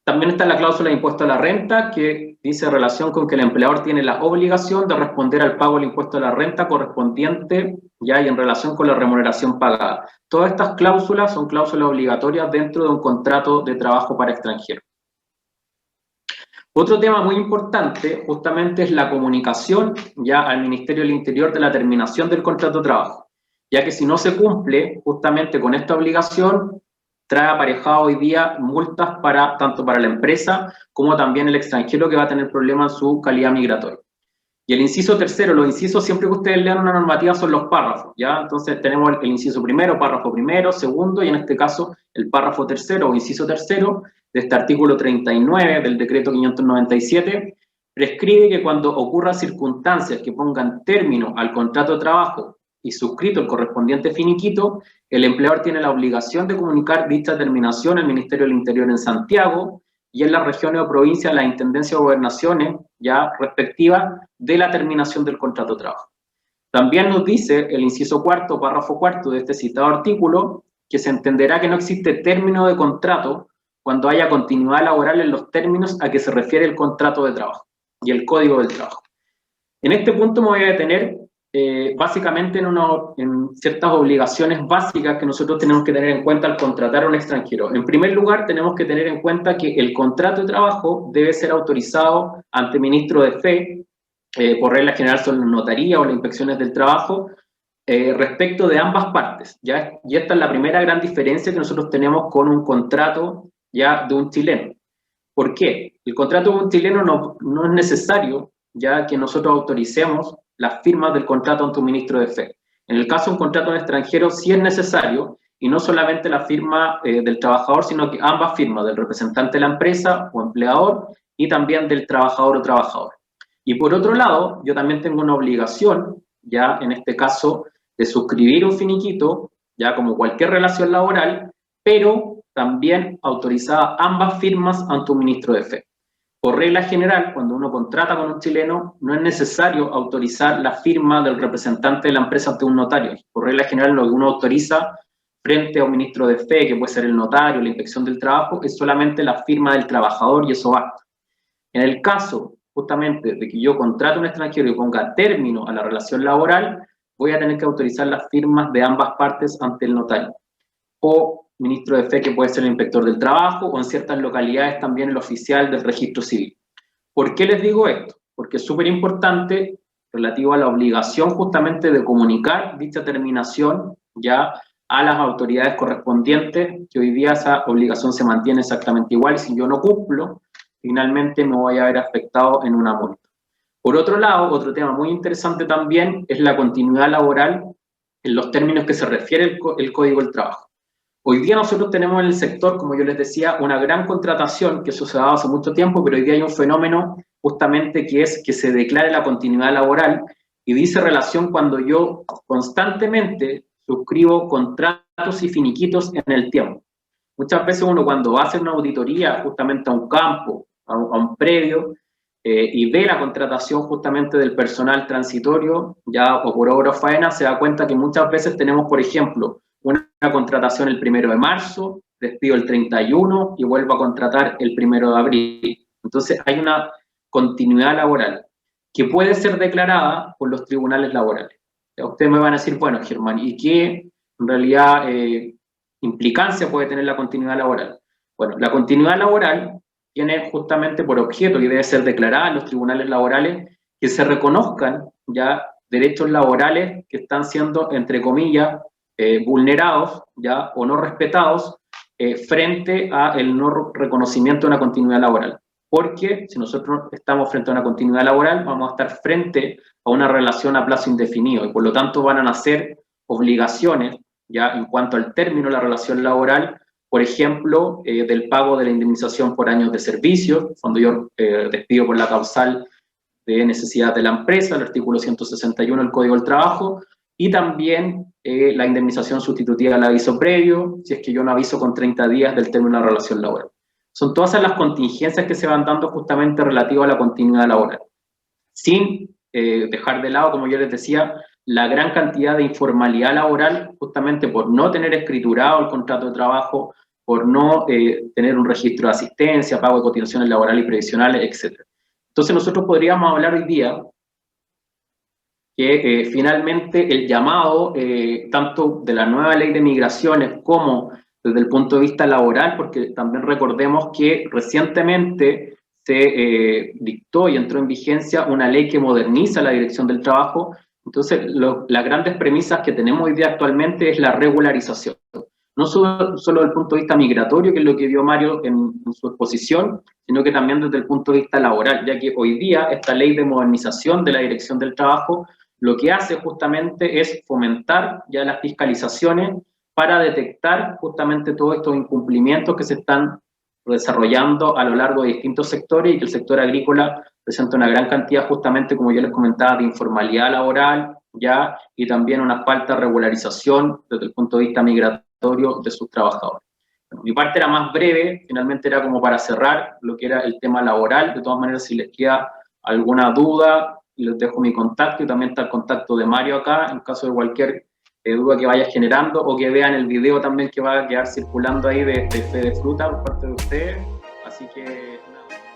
También está la cláusula de impuesto a la renta, que dice relación con que el empleador tiene la obligación de responder al pago del impuesto a la renta correspondiente, ya y en relación con la remuneración pagada. Todas estas cláusulas son cláusulas obligatorias dentro de un contrato de trabajo para extranjeros. Otro tema muy importante justamente es la comunicación ya al Ministerio del Interior de la terminación del contrato de trabajo, ya que si no se cumple justamente con esta obligación, trae aparejado hoy día multas tanto para la empresa como también el extranjero que va a tener problemas en su calidad migratoria. Y el inciso tercero, los incisos siempre que ustedes lean una normativa son los párrafos, ¿ya? Entonces tenemos el inciso primero, párrafo primero, segundo y en este caso el párrafo tercero o inciso tercero de este artículo 39 del decreto 597 prescribe que cuando ocurran circunstancias que pongan término al contrato de trabajo y suscrito el correspondiente finiquito, el empleador tiene la obligación de comunicar dicha terminación al Ministerio del Interior en Santiago y en las regiones o provincias las intendencias o gobernaciones ya respectivas de la terminación del contrato de trabajo. También nos dice el inciso cuarto, párrafo cuarto de este citado artículo, que se entenderá que no existe término de contrato cuando haya continuidad laboral en los términos a que se refiere el contrato de trabajo y el Código del Trabajo. En este punto me voy a detener básicamente en ciertas obligaciones básicas que nosotros tenemos que tener en cuenta al contratar a un extranjero. En primer lugar, tenemos que tener en cuenta que el contrato de trabajo debe ser autorizado ante ministro de fe, por regla general son la notaría o las inspecciones del trabajo, respecto de ambas partes, ¿ya? Y esta es la primera gran diferencia que nosotros tenemos con un contrato ya de un chileno. ¿Por qué? El contrato de un chileno no es necesario ya que nosotros autoricemos las firmas del contrato ante un ministro de fe. En el caso de un contrato en extranjero sí es necesario, y no solamente la firma del trabajador, sino que ambas firmas, del representante de la empresa o empleador, y también del trabajador o trabajadora. Y por otro lado, yo también tengo una obligación, ya en este caso, de suscribir un finiquito, ya como cualquier relación laboral, pero también autorizada ambas firmas ante un ministro de fe. Por regla general, cuando uno contrata con un chileno, no es necesario autorizar la firma del representante de la empresa ante un notario. Por regla general, lo que uno autoriza frente a un ministro de fe, que puede ser el notario, la inspección del trabajo, es solamente la firma del trabajador y eso basta. En el caso, justamente, de que yo contrate a un extranjero y ponga término a la relación laboral, voy a tener que autorizar las firmas de ambas partes ante el notario. O ministro de fe, que puede ser el inspector del trabajo, o en ciertas localidades también el oficial del registro civil. ¿Por qué les digo esto? Porque es súper importante relativo a la obligación justamente de comunicar dicha terminación ya a las autoridades correspondientes, que hoy día esa obligación se mantiene exactamente igual, y si yo no cumplo, finalmente me voy a ver afectado en una multa. Por otro lado, otro tema muy interesante también es la continuidad laboral en los términos que se refiere el Código del Trabajo. Hoy día nosotros tenemos en el sector, como yo les decía, una gran contratación, que eso se ha dado hace mucho tiempo, pero hoy día hay un fenómeno justamente que es que se declare la continuidad laboral y dice relación cuando yo constantemente suscribo contratos y finiquitos en el tiempo. Muchas veces uno cuando va a hacer una auditoría justamente a un campo, a un predio, y ve la contratación justamente del personal transitorio, ya o por obra o faena, se da cuenta que muchas veces tenemos, por ejemplo, una contratación el 1 de marzo, despido el 31 y vuelvo a contratar el 1 de abril. Entonces hay una continuidad laboral que puede ser declarada por los tribunales laborales. Ustedes me van a decir, bueno, Germán, ¿y qué en realidad implicancia puede tener la continuidad laboral? Bueno, la continuidad laboral tiene justamente por objeto, y debe ser declarada en los tribunales laborales, que se reconozcan ya derechos laborales que están siendo, entre comillas, vulnerados, ¿ya? O no respetados frente a el no reconocimiento de una continuidad laboral. Porque si nosotros estamos frente a una continuidad laboral, vamos a estar frente a una relación a plazo indefinido y por lo tanto van a nacer obligaciones, ya en cuanto al término de la relación laboral, por ejemplo, del pago de la indemnización por años de servicio, cuando yo despido por la causal de necesidad de la empresa, el artículo 161 del Código del Trabajo, y también la indemnización sustitutiva al aviso previo, si es que yo no aviso con 30 días del término de la relación laboral. Son todas las contingencias que se van dando justamente relativas a la continuidad laboral, sin dejar de lado, como yo les decía, la gran cantidad de informalidad laboral, justamente por no tener escriturado el contrato de trabajo, por no tener un registro de asistencia, pago de cotizaciones laborales y previsionales, etc. Entonces nosotros podríamos hablar hoy día que finalmente el llamado, tanto de la nueva ley de migraciones como desde el punto de vista laboral, porque también recordemos que recientemente se dictó y entró en vigencia una ley que moderniza la Dirección del Trabajo. Entonces, las grandes premisas que tenemos hoy día actualmente es la regularización. No solo desde el punto de vista migratorio, que es lo que vio Mario en su exposición, sino que también desde el punto de vista laboral, ya que hoy día esta ley de modernización de la Dirección del Trabajo lo que hace justamente es fomentar ya las fiscalizaciones para detectar justamente todos estos incumplimientos que se están desarrollando a lo largo de distintos sectores y que el sector agrícola presenta una gran cantidad, justamente como yo les comentaba, de informalidad laboral, ya, y también una falta de regularización desde el punto de vista migratorio de sus trabajadores. Bueno, mi parte era más breve, finalmente era como para cerrar lo que era el tema laboral. De todas maneras, si les queda alguna duda, les dejo mi contacto y también está el contacto de Mario acá, en caso de cualquier duda que vaya generando o que vean el video también que va a quedar circulando ahí de Fe de Fruta por parte de ustedes. Así que nada.